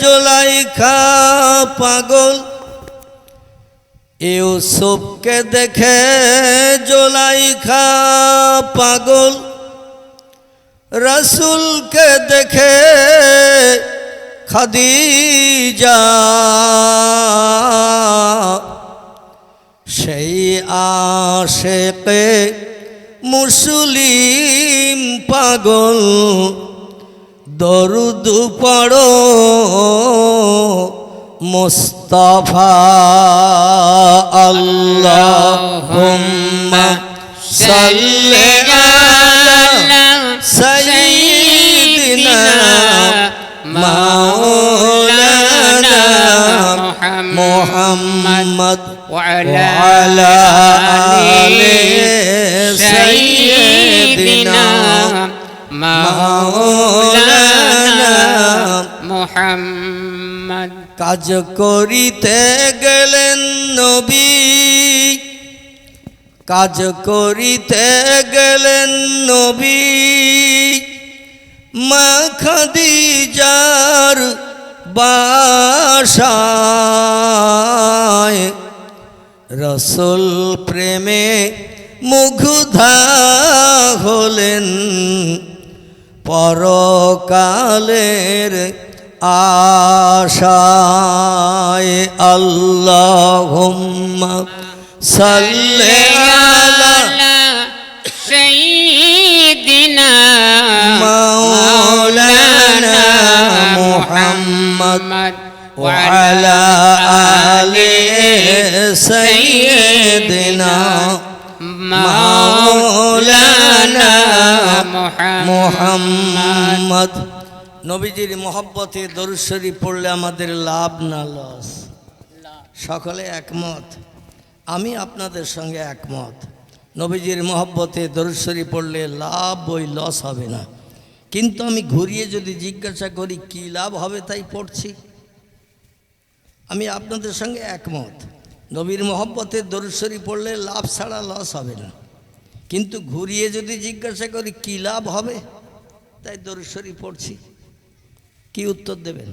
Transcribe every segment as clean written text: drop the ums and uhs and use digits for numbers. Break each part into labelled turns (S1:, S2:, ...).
S1: জুলাইখা পাগল, ইউসুফকে দেখে জুলাইখা পাগল, রসুলকে দেখে খাদিজা, সেই আশেকে মুসলিম পাগল, দরুদ পড়ো মুস্তাফা। আল্লাহুম্মা সাল্লি আলা সাইয়্যিদিনা মাওলানা মুহাম্মদ ওয়া আলা আলি সাইয়্যিদিনা মাওলানা মুহাম্মদ। কাজ করিতে গেলেন নবী, কাজ করিতে গেলেন নবী, মা খাদিজার বাসায়, রসুল প্রেমে মুগ্ধা হলেন, পরকালের আশায়। আল্লাহুম্মা সাল্লি আলা সাইয়্যিদিনা মাওলানা মুহাম্মদ ওয়া আলা আলি সাইয়্যিদিনা মাওলানা মুহাম্মদ। নবীজির মহব্বতে দরুদ শরীফ পড়লে আমাদের লাভ না লস? সকলে একমত, আমি আপনাদের সঙ্গে একমত। নবীজির মহব্বতে দরুদ শরীফ পড়লে লাভ বই লস হবে না। কিন্তু আমি ঘুরিয়ে যদি জিজ্ঞাসা করি কি লাভ হবে তাই পড়ছি, আমি আপনাদের সঙ্গে একমত। নবীর মহব্বতে দরুদ শরীফ পড়লে লাভ ছাড়া লস হবে না। কিন্তু ঘুরিয়ে যদি জিজ্ঞাসা করি কি লাভ হবে তাই দরুদ শরীফ পড়ছি, কি উত্তর দেবেন?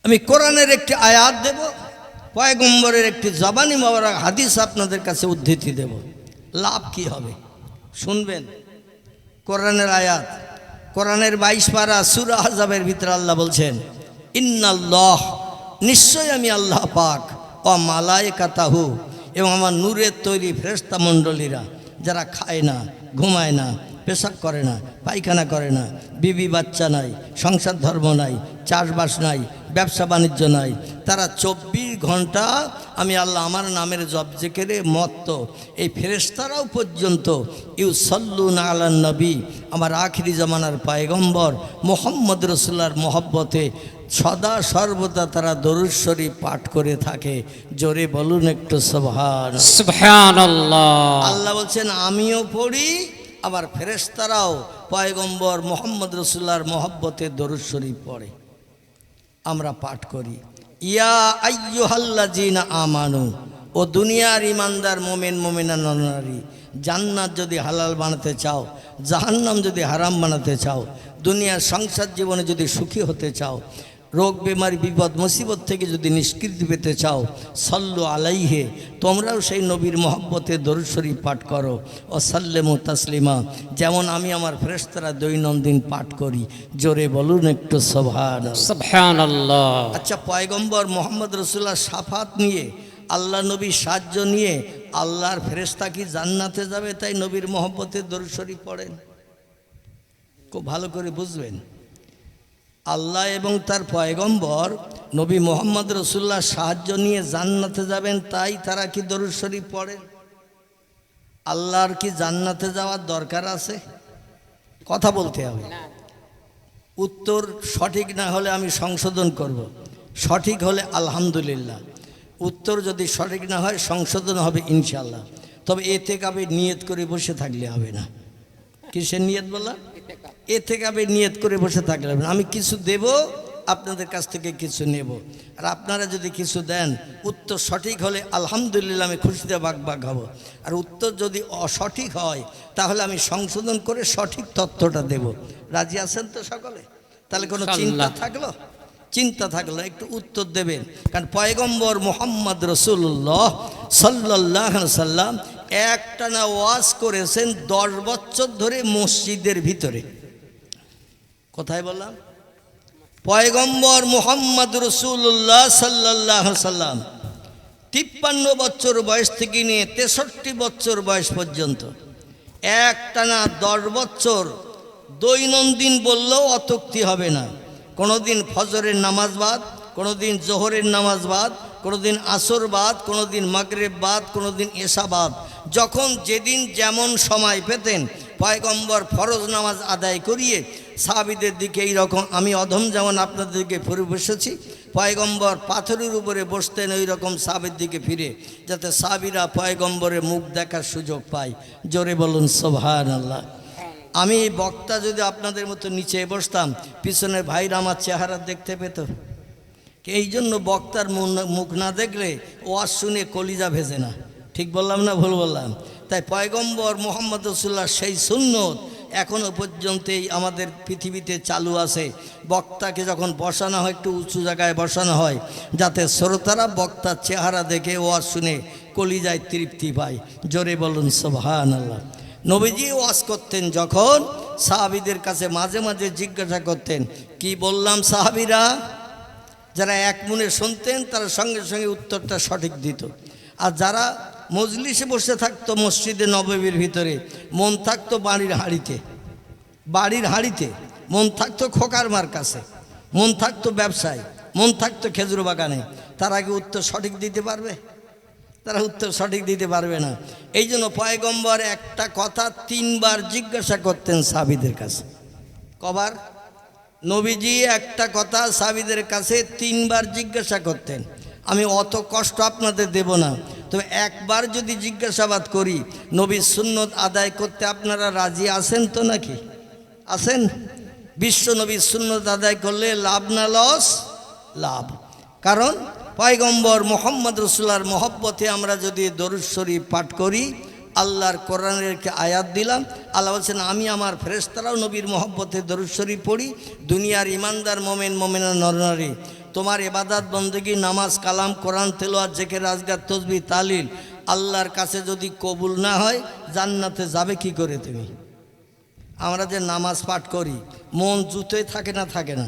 S1: আমি কোরআনের একটি আয়াত দেব, পয়গম্বরের একটি জবানি মোবারক হাদিস আপনাদের কাছে উদ্ধৃতি দেব, লাভ কি হবে শুনবেন। কোরআনের আয়াত, কোরআনের 22 পারা সূরা আহজাবের ভিতরে আল্লাহ বলছেন, ইন্নাল্লাহ, নিশ্চয় আমি আল্লাহ পাক, ও মালায়েকাতাহু, এবং আমার নূরের তৈরি ফেরেশতা মণ্ডলীরা, যারা খায় না, ঘুমায় না, পেশাব করে না, পায়খানা করে না, বিবি বাচ্চা নাই, সংসার ধর্ম নাই, চাষবাস নাই, ব্যবসা বাণিজ্য নাই, তারা 24 ঘন্টা আমি আল্লাহ আমার নামের জপ জিকিরে মত্ত, এই ফেরেশতারাও পর্যন্ত ইউসাল্লুনা আলান নবী, আমার আখিরি জামানার পয়গম্বর মুহাম্মদ রাসূলুল্লাহর মহব্বতে সদা সর্বদা তারা দরুদ শরীফ পাঠ করে থাকে। জোরে বলুন একটু সুবহানাল্লাহ। আল্লাহ বলছেন আমিও পড়ি, আবার ফেরেশতারাও পয়গম্বর মুহাম্মদ রাসূলুল্লাহর মহব্বতে দরুদ শরীফ পড়ে, আমরা পাঠ করি। ইয়া আইয়ুহাল্লাযীনা আমানু, ও দুনিয়ার ইমানদার মোমেন মোমেনা নরনারী, জান্নাত যদি হালাল বানাতে চাও, জাহান্নাম যদি হারাম বানাতে চাও, দুনিয়ার সংসার জীবনে যদি সুখী হতে চাও, রোগ বেমারি বিপদ মুসিবত থেকে যদি নিষ্কৃতি পেতে চাও, সাল্লু আলাইহে, তোমরাও সেই নবীর মহব্বতে দরুদ শরীফ পাঠ করো, ও সাল্লেমু তাসলিমা, যেমন আমি আমার ফেরেশতারা দৈনন্দিন পাঠ করি। জোরে বলুন একটু সুবহানাল্লাহ। আচ্ছা, পয়গম্বর মুহাম্মদ রাসূলুল্লাহ শাফাত নিয়ে, আল্লাহ নবীর সাহায্য নিয়ে আল্লাহর ফেরেশতা কি জান্নাতে যাবে তাই নবীর মহব্বতে দরুদ শরীফ পড়েন? খুব ভালো করে বুঝবেন, আল্লাহ এবং তার পয়গম্বর নবী মুহাম্মদ রাসূলুল্লাহ সাহায্য নিয়ে জান্নাতে যাবেন তাই তারা কি দরুদ শরীফ পড়েন? আল্লাহর কি জান্নাতে যাওয়ার দরকার আছে? কথা বলতে হবে। উত্তর সঠিক না হলে আমি সংশোধন করব, সঠিক হলে আলহামদুলিল্লাহ, উত্তর যদি সঠিক না হয় সংশোধন হবে ইনশাআল্লাহ। তবে এতেকাবে নিয়ত করে বসে থাকলে হবে না। কিসের নিয়ত বললাম? এতেকাবে নিয়ত করে বসে থাকলে হবে না। আমি কিছু দেব, আপনাদের কাছ থেকে কিছু নেব, আর আপনারা যদি কিছু দেন, উত্তর সঠিক হলে আলহামদুলিল্লাহ আমি খুশিতে বাগ হব, আর উত্তর যদি অসঠিক হয় তাহলে আমি সংশোধন করে সঠিক তথ্যটা দেব। রাজি আছেন তো সকলে? তাহলে কোনো চিন্তা থাকলো? চিন্তা থাকলো না, একটু উত্তর দেবেন। কারণ পয়গম্বর মুহাম্মদ রাসূলুল্লাহ সাল্লাল্লাহু আলাইহি সাল্লাম একটানা ওয়াজ করেছেন 10 বছর ধরে মসজিদের ভিতরে। কোথায় বললাম? পয়গম্বর মুহাম্মদ রাসূলুল্লাহ সাল্লাল্লাহু আলাইহি সাল্লাম 53 বছর বয়স থেকে নিয়ে 63 বছর বয়স পর্যন্ত একটানা 10 বছর দৈনন্দিন বললেও অত্যুক্তি হবে না। কোনোদিন ফজরের নামাজ বাদ, কোনোদিন জোহরের নামাজ বাদ, কোনোদিন আসর বাদ, কোনোদিন মাগরিব বাদ, কোনোদিন এশা বাদ। যখন যেদিন যেমন সময় পেতেন পয়গম্বর ফরজ নামাজ আদায় করিয়ে সাহাবীদের দিকে এইরকম, আমি অধম যেমন আপনাদের দিকে ফিরে বসেছি, পয়গম্বর পাথরের উপরে বসতেন ওই রকম সাহাবীর দিকে ফিরে, যাতে সাহাবীরা পয়গম্বরের মুখ দেখার সুযোগ পায়। জোরে বলুন সুবহানাল্লাহ। আমি বক্তা যদি আপনাদের মতো নিচে বসতাম, পিছনের ভাইরা আমার চেহারা দেখতে পেত। এই জন্য বক্তার মুখ না দেখলে ওয়াজ শুনে কলিজা ভেজে না। ঠিক বললাম না ভুল বললাম? তাই পয়গম্বর মুহাম্মদ রাসূলুল্লাহ সেই সুন্নত এখনও পর্যন্তই আমাদের পৃথিবীতে চালু আছে। বক্তাকে যখন বসানো হয় একটু উঁচু জায়গায় বসানো হয়, যাতে শ্রোতারা বক্তার চেহারা দেখে ওয়াজ শুনে কলিজায় তৃপ্তি পায়। জোরে বলুন সুবহানাল্লাহ। নবীজি ওয়াজ করতেন যখন, সাহাবীদের কাছে মাঝে মাঝে জিজ্ঞাসা করতেন, কি বললাম? সাহাবীরা যারা এক মনে শুনতেন তারা সঙ্গে সঙ্গে উত্তরটা সঠিক দিত। আর যারা মজলিসে বসে থাকতো মসজিদে নববীর ভিতরে, মন থাকতো বাড়ির হাঁড়িতে, মন থাকতো খোকার মার কাছে, মন থাকতো ব্যবসায়, মন থাকতো খেজুর বাগানে, তারা কি উত্তর সঠিক দিতে পারবে? তারা উত্তর সঠিক দিতে পারবে না। এই জন্য পয়গম্বর একটা কথা 3 বার জিজ্ঞাসা করতেন সাহাবীদের কাছে। কবার? নবীজি একটা কথা সাহাবীদের কাছে 3 বার জিজ্ঞাসা করতেন। আমি অত কষ্ট আপনাদের দেব না, তবে একবার যদি জিজ্ঞাসাবাদ করি, নবীর সুন্নত আদায় করতে আপনারা রাজি আছেন তো নাকি? আছেন? বিশ্ব নবীর সুন্নত আদায় করলে লাভ না লস? লাভ। কারণ পয়গম্বর মুহাম্মদ রাসূলুল্লাহর মহব্বতে আমরা যদি দরুদ শরীফ পাঠ করি, আল্লাহর কোরআনের আয়াত দিলাম, আল্লাহ বলছেন আমি আমার ফেরেশতারাও নবীর মহব্বতে দরুদ শরীফ পড়ি। দুনিয়ার ইমানদার মোমেন মোমেনা নরনারী, তোমার ইবাদত বন্দেগী, নামাজ, কালাম, কোরআন তেলাওয়াত, জিকির, আজকার, তাসবিহ, তাহলিল আল্লাহর কাছে যদি কবুল না হয়, জান্নাতে যাবে কি করে তুমি? আমরা যে নামাজ পাঠ করি, মন জুতোয় থাকে না? থাকে না?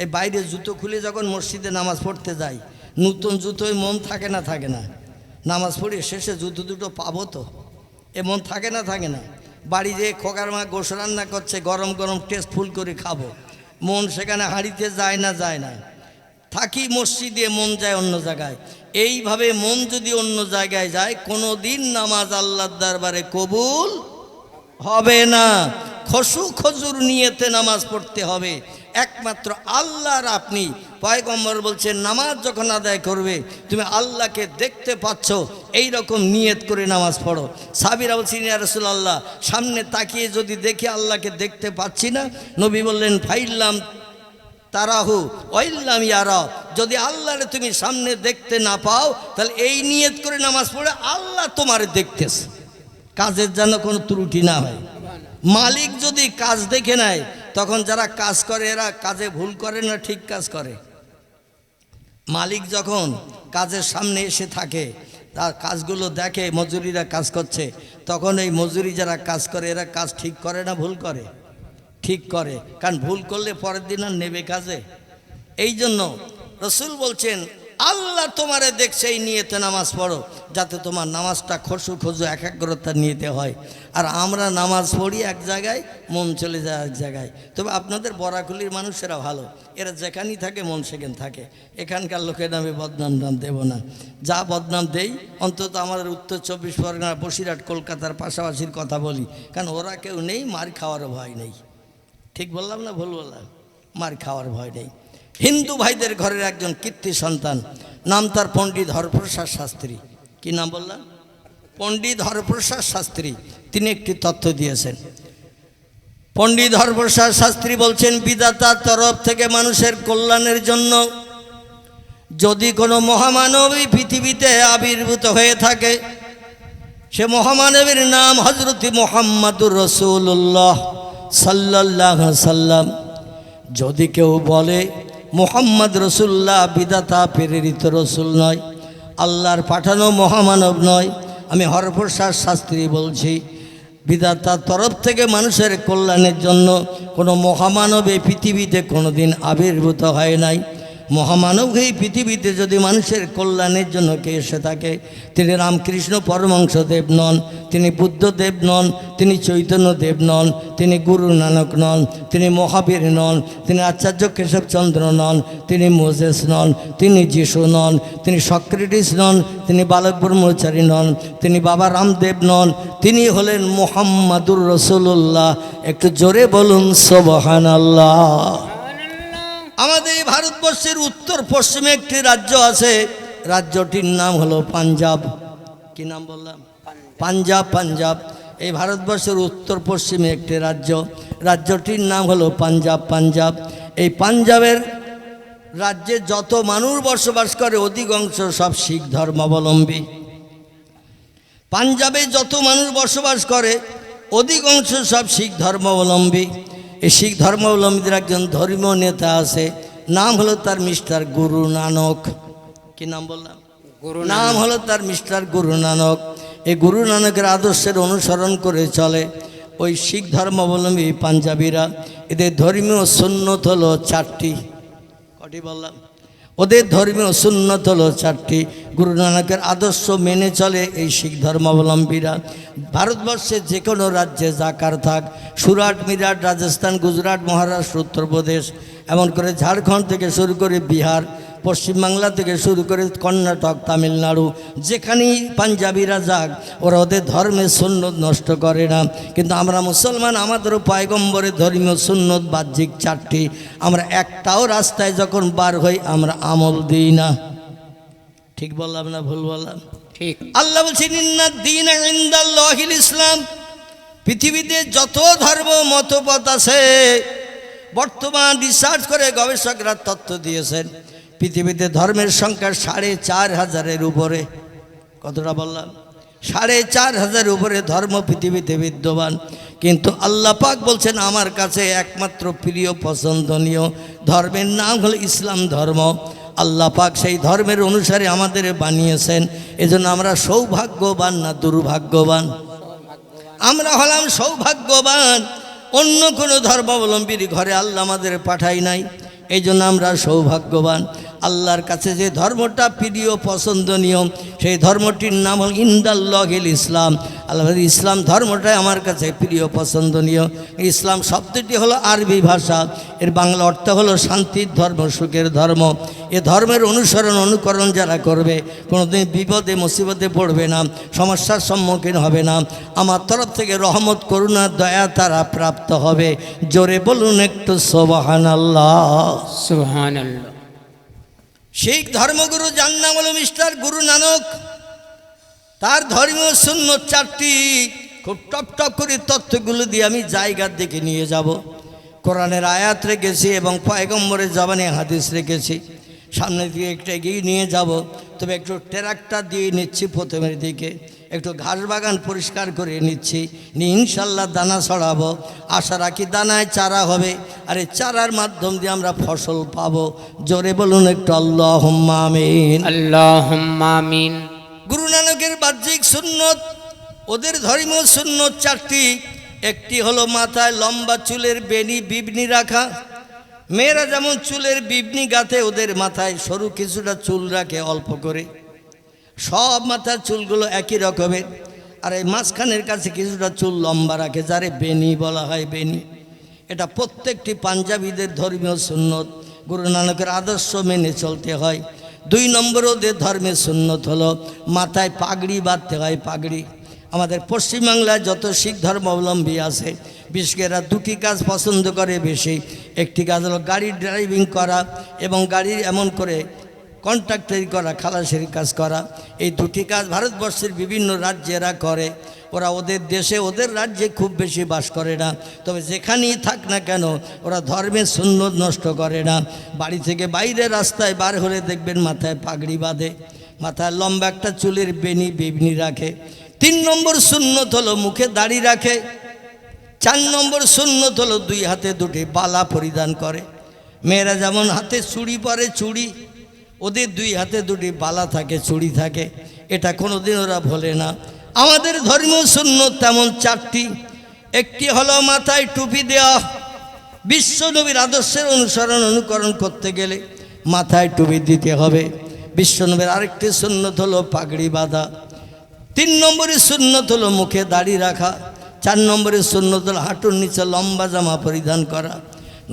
S1: এই বাইরে জুতো খুলে যখন মসজিদে নামাজ পড়তে যাই, নতুন জুতোয় মন থাকে না? থাকে না? নামাজ পড়ে শেষে জুতো দুটো পাবো তো, এ মন থাকে না? থাকে না? বাড়ি যেয়ে খোকার মা গোশ রান্না করছে, গরম গরম টেস্টফুল করে খাবো, মন সেখানে হাঁড়িতে যায় না? যায় না? থাকি মসজিদে, মন যায় অন্য জায়গায়। এইভাবে মন যদি অন্য জায়গায় যায়, কোনো দিন নামাজ আল্লাহর দরবারে কবুল হবে না। খশু খজুর নিয়েতে নামাজ পড়তে হবে একমাত্র আল্লাহর। আপনি পয়গম্বর বলছেন নামাজ যখন আদায় করবে তুমি আল্লাহকে দেখতে পাচ্ছ, এই রকম নিয়ত করে নামাজ পড়ো। সাহাবীরা বলছেন ইয়া রাসূলুল্লাহ, সামনে তাকিয়ে যদি দেখি আল্লাহকে দেখতে পাচ্ছি না, নবী বললেন ফাইল্লাম তারাহু ওয়াইল্লাম ইয়ারা, যদি আল্লাহরে তুমি সামনে দেখতে না পাও, তাহলে এই নিয়ত করে নামাজ পড়ে আল্লাহ তোমারে দেখতেছে, কাজের যেন কোনো ত্রুটি না হয়। মালিক যদি কাজ দেখে নেয়, তখন যারা কাজ করে এরা কাজে ভুল করে না, ঠিক কাজ করে। মালিক যখন কাজের সামনে এসে থাকে, তার কাজগুলো দেখে, মজুরিরা কাজ করছে, তখন এই মজুরি যারা কাজ করে এরা কাজ ঠিক করে না ভুল করে? ঠিক করে, কারণ ভুল করলে পরের দিন আর নেবে কাজে। এই জন্য রসুল বলছেন আল্লাহ তোমারে দেখছে, এই নিয়েতে নামাজ পড়ো, যাতে তোমার নামাজটা খসু খজু একাগ্রতা নিয়েতে হয়। আর আমরা নামাজ পড়ি এক জায়গায়, মন চলে যায় এক জায়গায়। তবে আপনাদের বরাকুলির মানুষেরা ভালো, এরা যেখানেই থাকে মন সেখানে থাকে। এখানকার লোকের নামে বদনাম নাম দেব না, যা বদনাম দেই অন্তত আমাদের উত্তর 24 পরগনা, বসিরহাট, কলকাতার পাশাপাশির কথা বলি, কারণ ওরা কেউ নেই, মার খাওয়ারও ভয় নেই। ঠিক বললাম না ভুল বললাম? মার খাওয়ার ভয় নেই। হিন্দু ভাইদের ঘরের একজন কীর্তি সন্তান, নাম তার পণ্ডিত হরপ্রসাদ শাস্ত্রী। কি নাম বললাম? পণ্ডিত হরপ্রসাদ শাস্ত্রী। তিনি একটি তথ্য দিয়েছেন। পণ্ডিত হরপ্রসাদ শাস্ত্রী বলছেন, বিধাতার তরফ থেকে মানুষের কল্যাণের জন্য যদি কোনো মহামানবী পৃথিবীতে আবির্ভূত হয়ে থাকে, সে মহামানবীর নাম হযরত মুহাম্মদুর রাসূলুল্লাহ সাল্লাল্লাহু আলাইহি সাল্লাম। যদি কেউ বলে মুহাম্মদ রসুল্লাহ বিধাতা প্রেরিত রসুল নয়, আল্লাহর পাঠানো মহামানব নয়, আমি হরপ্রসাদ শাস্ত্রী বলছি, বিধাতার তরফ থেকে মানুষের কল্যাণের জন্য কোনো মহামানব এই পৃথিবীতে কোনোদিন আবির্ভূত হয় নাই। মহামানব এই পৃথিবীতে যদি মানুষের কল্যাণের জন্য কে এসে থাকে, তিনি রামকৃষ্ণ পরমহংসদেব নন, তিনি বুদ্ধদেব নন, তিনি চৈতন্যদেব নন, তিনি গুরু নানক নন, তিনি মহাবীর নন, তিনি আচার্য কেশবচন্দ্র নন, তিনি মোজেস নন, তিনি যিশু নন, তিনি সক্রেটিস নন, তিনি বালক ব্রহ্মচারী নন, তিনি বাবা রামদেব নন, তিনি হলেন মুহাম্মাদুর রসুল্লাহ। একটু জোরে বলুন সুবহানাল্লাহ। আমাদের এই ভারতবর্ষের উত্তর পশ্চিমে একটি রাজ্য আছে, রাজ্যটির নাম হলো পাঞ্জাব। কি নাম বললাম? পাঞ্জাব। পাঞ্জাব এই ভারতবর্ষের উত্তর পশ্চিমে একটি রাজ্য, রাজ্যটির নাম হলো পাঞ্জাব। পাঞ্জাব এই পাঞ্জাবের রাজ্যে যত মানুষ বসবাস করে অধিকাংশ সব শিখ ধর্মাবলম্বী। পাঞ্জাবে যত মানুষ বসবাস করে অধিকাংশ সব শিখ ধর্মাবলম্বী। এই শিখ ধর্মাবলম্বীদের একজন ধর্মীয় নেতা আছে, নাম হলো তার মিস্টার গুরু নানক। কি নাম বললাম? নাম হলো তার মিস্টার গুরু নানক। এই গুরু নানকের আদর্শের অনুসরণ করে চলে ওই শিখ ধর্মাবলম্বী পাঞ্জাবিরা। এদের ধর্মীয় সুন্নত হলো 4টি। কটি বললাম? ওদের ধর্মীয় সুন্নত হলো 4টি। গুরু নানকের আদর্শ মেনে চলে এই শিখ ধর্মাবলম্বীরা। ভারতবর্ষের যে কোনো রাজ্যে জাকার থাক, সুরাট, মিরাট, রাজস্থান, গুজরাট, মহারাষ্ট্র, উত্তরপ্রদেশ, এমন করে ঝাড়খণ্ড থেকে শুরু করে বিহার, পশ্চিমবাংলা থেকে শুরু করে কর্ণাটক, তামিলনাড়ু, যেখানেই পাঞ্জাবিরা যাক ওরা ওদের ধর্মের সুন্নত নষ্ট করে না। কিন্তু আমরা মুসলমান, আমাদেরও পয়গম্বরের ধর্মীয় সুন্নত বাহ্যিক 4টি। আমরা একটাও রাস্তায় যখন বার হই আমরা আমল দিই না। ঠিক বললাম না ভুল বললাম? ঠিক। আল্লাহ বলছেন ইন্নাদ-দীন ইনদাল্লাহিল ইসলাম। পৃথিবীতে যত ধর্ম মতপথ আছে, বর্তমান রিসার্চ করে গবেষকরা তথ্য দিয়েছেন পৃথিবীতে ধর্মের সংখ্যা 4,500-এর উপরে। কতটা বললাম? 4,500-এর উপরে ধর্ম পৃথিবীতে বিদ্যমান। কিন্তু আল্লাহ পাক বলছেন আমার কাছে একমাত্র প্রিয় পছন্দনীয় ধর্মের নাম হলো ইসলাম ধর্ম। আল্লাহ পাক সেই ধর্মের অনুসারে আমাদের বানিয়েছেন। এজন্য আমরা সৌভাগ্যবান না দুর্ভাগ্যবান? আমরা হলাম সৌভাগ্যবান। অন্য কোনো ধর্মাবলম্বীর ঘরে আল্লাহ আমাদের পাঠাই নাই, এই জন্য আমরা সৌভাগ্যবান। আল্লাহর কাছে যে ধর্মটা প্রিয় পছন্দনীয় সেই ধর্মটির নাম হল ইনদাল্লাহিল ইসলাম। আল্লাহর ইসলাম ধর্মটাই আমার কাছে প্রিয় পছন্দনীয়। ইসলাম শব্দটি হলো আরবি ভাষা, এর বাংলা অর্থ হলো শান্তির ধর্ম, সুখের ধর্ম। এ ধর্মের অনুকরণ যারা করবে কোনোদিন বিপদে মুসিবতে পড়বে না, সমস্যার সম্মুখীন হবে না। আমার তরফ থেকে রহমত, করুণা, দয়া তারা প্রাপ্ত হবে। জোরে বলুন একটু সুবহানাল্লাহ।
S2: সুবহানাল্লাহ।
S1: শিখ ধর্মগুরু যার নাম হলো মিস্টার গুরু নানক, তার ধর্মীয় সুন্নত 4টি। খুব টপ টপ করে তথ্যগুলো দিয়ে আমি জায়গার দিকে নিয়ে যাব। কোরআনের আয়াত রেখেছি এবং পয়গম্বরের জবানে হাদিস রেখেছি। সামনে দিয়ে একটু এগিয়ে নিয়ে যাব, তবে একটু ট্রাক্টর দিয়ে নিচ্ছি প্রথমের দিকে, একটু ঘাস বাগান পরিষ্কার করে নিচ্ছি, নিয়ে ইনশাল্লাহ দানা ছড়াবো। আশা রাখি দানায় চারা হবে, আর এই চারার মাধ্যম দিয়ে আমরা ফসল পাবো। জোরে বলুন একটু আল্লাহুম্মা আমিন।
S2: আল্লাহুম্মা আমিন।
S1: গুরু নানকের বাহ্যিক সুন্নত, ওদের ধর্মীয় সুন্নত 4টি। একটি হলো মাথায় লম্বা চুলের বেনি বিবনি রাখা। মেয়েরা যেমন চুলের বিবনি গাঁথে, ওদের মাথায় সরু কিছুটা চুল রাখে অল্প করে। সব মাথার চুলগুলো একই রকমের, আর এই মাঝখানের কাছে কিছুটা চুল লম্বা রাখে, যারে বেনি বলা হয়। বেনি এটা প্রত্যেকটি পাঞ্জাবিদের ধর্মীয় সুন্নত। গুরু নানকের আদর্শ মেনে চলতে হয়। 2 নম্বর ওদের ধর্মের সুন্নত হলো মাথায় পাগড়ি বাঁধতে হয়। পাগড়ি আমাদের পশ্চিমবাংলায় যত শিখ ধর্মাবলম্বী আছে, বিশেষ করে এরা 2টি কাজ পছন্দ করে বেশি। একটি কাজ হলো গাড়ি ড্রাইভিং করা এবং গাড়ির এমন করে কন্ট্রাক্টারি করা, খালাসের কাজ করা। এই 2টি কাজ ভারতবর্ষের বিভিন্ন রাজ্যেরা করে। ওরা ওদের দেশে, ওদের রাজ্যে খুব বেশি বাস করে না, তবে যেখানেই থাক না কেন ওরা ধর্মের সুন্নত নষ্ট করে না। বাড়ি থেকে বাইরে রাস্তায় বার হলে দেখবেন মাথায় পাগড়ি বাঁধে, মাথায় লম্বা একটা চুলের বেনি বিবনি রাখে। 3 নম্বর সুন্নত হলো মুখে দাড়ি রাখে। 4 নম্বর সুন্নত হলো 2 হাতে 2টি বালা পরিধান করে। মেয়েরা যেমন হাতে চুড়ি পরে, চুড়ি, ওদের দুই হাতে দুটি বালা থাকে, চুড়ি থাকে, এটা কোনোদিন ওরা ভোলে না। আমাদের ধর্মীয় সুন্নত তেমন চারটি। একটি হলো মাথায় টুপি দেওয়া। বিশ্ব নবীর আদর্শের অনুকরণ করতে গেলে মাথায় টুপি দিতে হবে। বিশ্ব নবীর আরেকটি সুন্নত হলো পাগড়ি বাঁধা। 3 নম্বরের সুন্নত হলো মুখে দাড়ি রাখা। 4 নম্বরের সুন্নত হলো হাঁটুর নিচে লম্বা জামা পরিধান করা।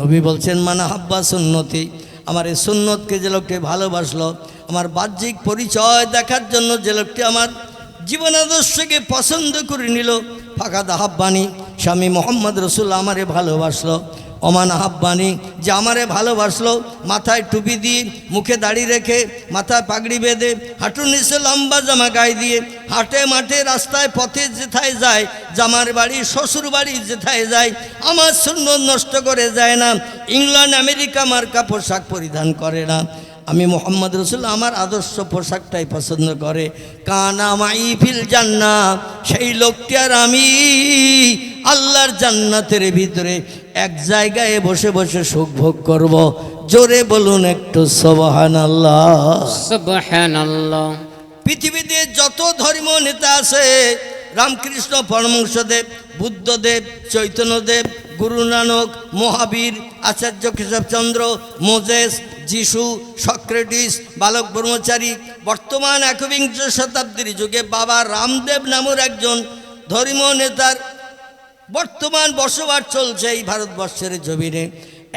S1: নবী বলছেন, মানা হাব্বা সুন্নতি, আমার এই সুন্নতকে যে লোকটি ভালোবাসলো, আমার বাহ্যিক পরিচয় দেখার জন্য যে লোকটি আমার জীবন আদর্শকে পছন্দ করে নিল, ফাঁকাদা হাব্বানি, স্বামী মোহাম্মদ রসুল আমারে ভালোবাসলো। অমান হাব্বানি, যে আমারে ভালোবাসলো, মাথায় টুপি দিয়ে, মুখে দাড়ি রেখে, মাথায় পাগড়ি বেঁধে, হাঁটুর নিচে লম্বা জামা গায়ে দিয়ে হাটে মাঠে রাস্তায় পথে যেথায় যায়, জামার বাড়ি শ্বশুর বাড়ি যেথায় যায়, আমার সুন্নত নষ্ট করে যায় না, ইংল্যান্ড আমেরিকা মার্কা পোশাক পরিধান করে না। আমি মোহাম্মদ রসুল আমার আদর্শ পোশাকটাই পছন্দ করে। কানা মাই ফিল জান্নাহ, সেই লোকটি আর আমি আল্লাহর জান্নাতের ভিতরে এক জায়গায় বসে বসে সুখ ভোগ করব। জোরে বলুন একটু সুবহানাল্লাহ।
S2: সুবহানাল্লাহ।
S1: পৃথিবীতে যত ধর্মীয় নেতা আছে, রামকৃষ্ণ পরমহংসদেব, বুদ্ধদেব, চৈতন্যদেব, গুরু নানক, মহাবীর, আচার্য কেশবচন্দ্র, মোজেস, যিশু, সক্রেটিস, বালক ব্রহ্মচারী, বর্তমান একবিংশ শতাব্দীর যুগে বাবা রামদেব নামের একজন ধর্মীয় নেতার বর্তমান বসবাস চলছে এই ভারতবর্ষের জমিনে।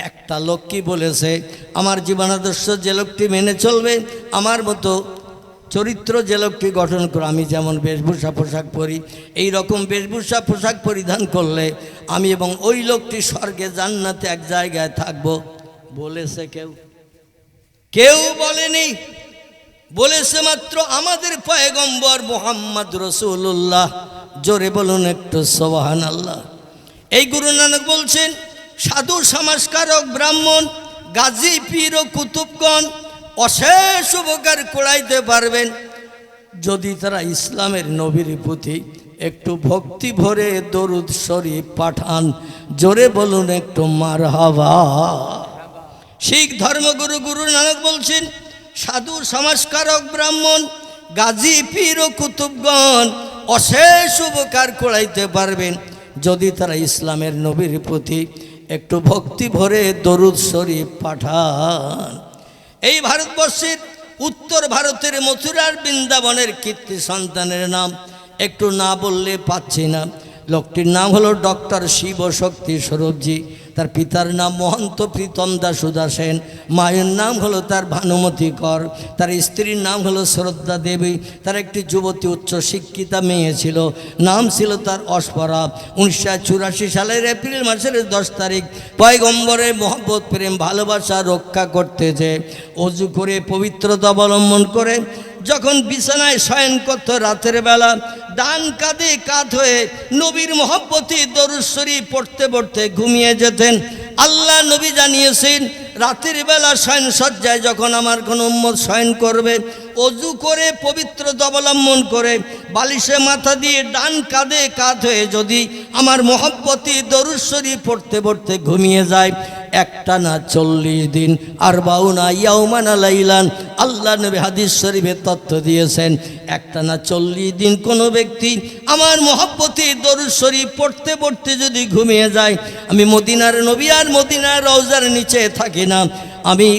S1: একটা লোক কি বলেছে, আমার জীবনাদর্শ যে লোকটি মেনে চলবে, আমার মতো চরিত্র যে লোকটি গঠন করে, আমি যেমন বেশভূষা পোশাক পরি, এই রকম বেশভূষা পোশাক পরিধান করলে আমি এবং ওই লোকটি স্বর্গে জান্নাতে এক জায়গায় থাকব। বলেছে কেউ? কেউ বলেনি। বলেছে মাত্র আমাদের পয়গম্বর মুহাম্মদ রাসূলুল্লাহ। জোরে বলুন একটু সুবহানাল্লাহ। এই গুরু নানক বলছেন, সাধু সমাজকারক ব্রাহ্মণ, গাজী পীর ও কুতুবগণ অশেষ উপকার কুড়াইতে পারবেন যদি তারা ইসলামের নবীর প্রতি একটু ভক্তি ভরে দরুদ শরীফ পাঠান। জোরে বলুন একটু মারহাবা। শিখ ধর্মগুরু গুরু নানক বলছেন, সাধু সমাজকারক ব্রাহ্মণ, গাজী পীর ও কুতুবগণ অশেষ উপকার কুড়াইতে পারবেন যদি তারা ইসলামের নবীর প্রতি একটু ভক্তি ভরে দরুদ শরীফ পাঠান। এই ভারতবর্ষের উত্তর ভারতের মথুরার বৃন্দাবনের কীর্তি সন্তানের নাম একটু না বললে পাচ্ছি না। লোকটির নাম হলো ডক্টর শিবশক্তি স্বরূপজি। তার পিতার নাম মহন্ত প্রীতম দাস উদাসেন, মায়ের নাম হলো তার ভানুমতি কর, তার স্ত্রীর নাম হলো শ্রদ্ধা দেবী। তার একটি যুবতী উচ্চ শিক্ষিতা মেয়ে ছিল, নাম ছিল তার অস্পরা। 1984 সালের এপ্রিল মাসের 10 তারিখ পয়গম্বরের মহব্বত প্রেম ভালোবাসা রক্ষা করতে যে অজু করে পবিত্রতা অবলম্বন করে যখন বিছানায় শয়ন করত রাতের বেলা, ডান কাঁধে কাঁধ হয়ে নবীর মহব্বতে দরুদ শরীফ পড়তে পড়তে ঘুমিয়ে যেতেন। আল্লাহ নবী জানিয়েছেন, রাতের বেলা শয়ন সজ্জায় যখন আমার কোনো উম্মত শয়ন করবে, অজু করে পবিত্রতা অবলম্বন করে বালিশে মাথা দিয়ে ডান কাঁধে কাঁধ হয়ে যদি আমার মহব্বতে দরুদ শরীফ পড়তে পড়তে ঘুমিয়ে যায়, একটানা 40 দিন আর 52 ইয়াউমান লাইলান, আল্লাহ নবী হাদিস শরীফে তথ্য দিয়েছেন, একটানা 40 দিন কোনো ব্যক্তি আমার মহব্বতে দরুদ শরীফ পড়তে পড়তে যদি ঘুমিয়ে যায়, আমি মদিনার নবী আর মদিনার রওজার নিচে থাকি না, আমি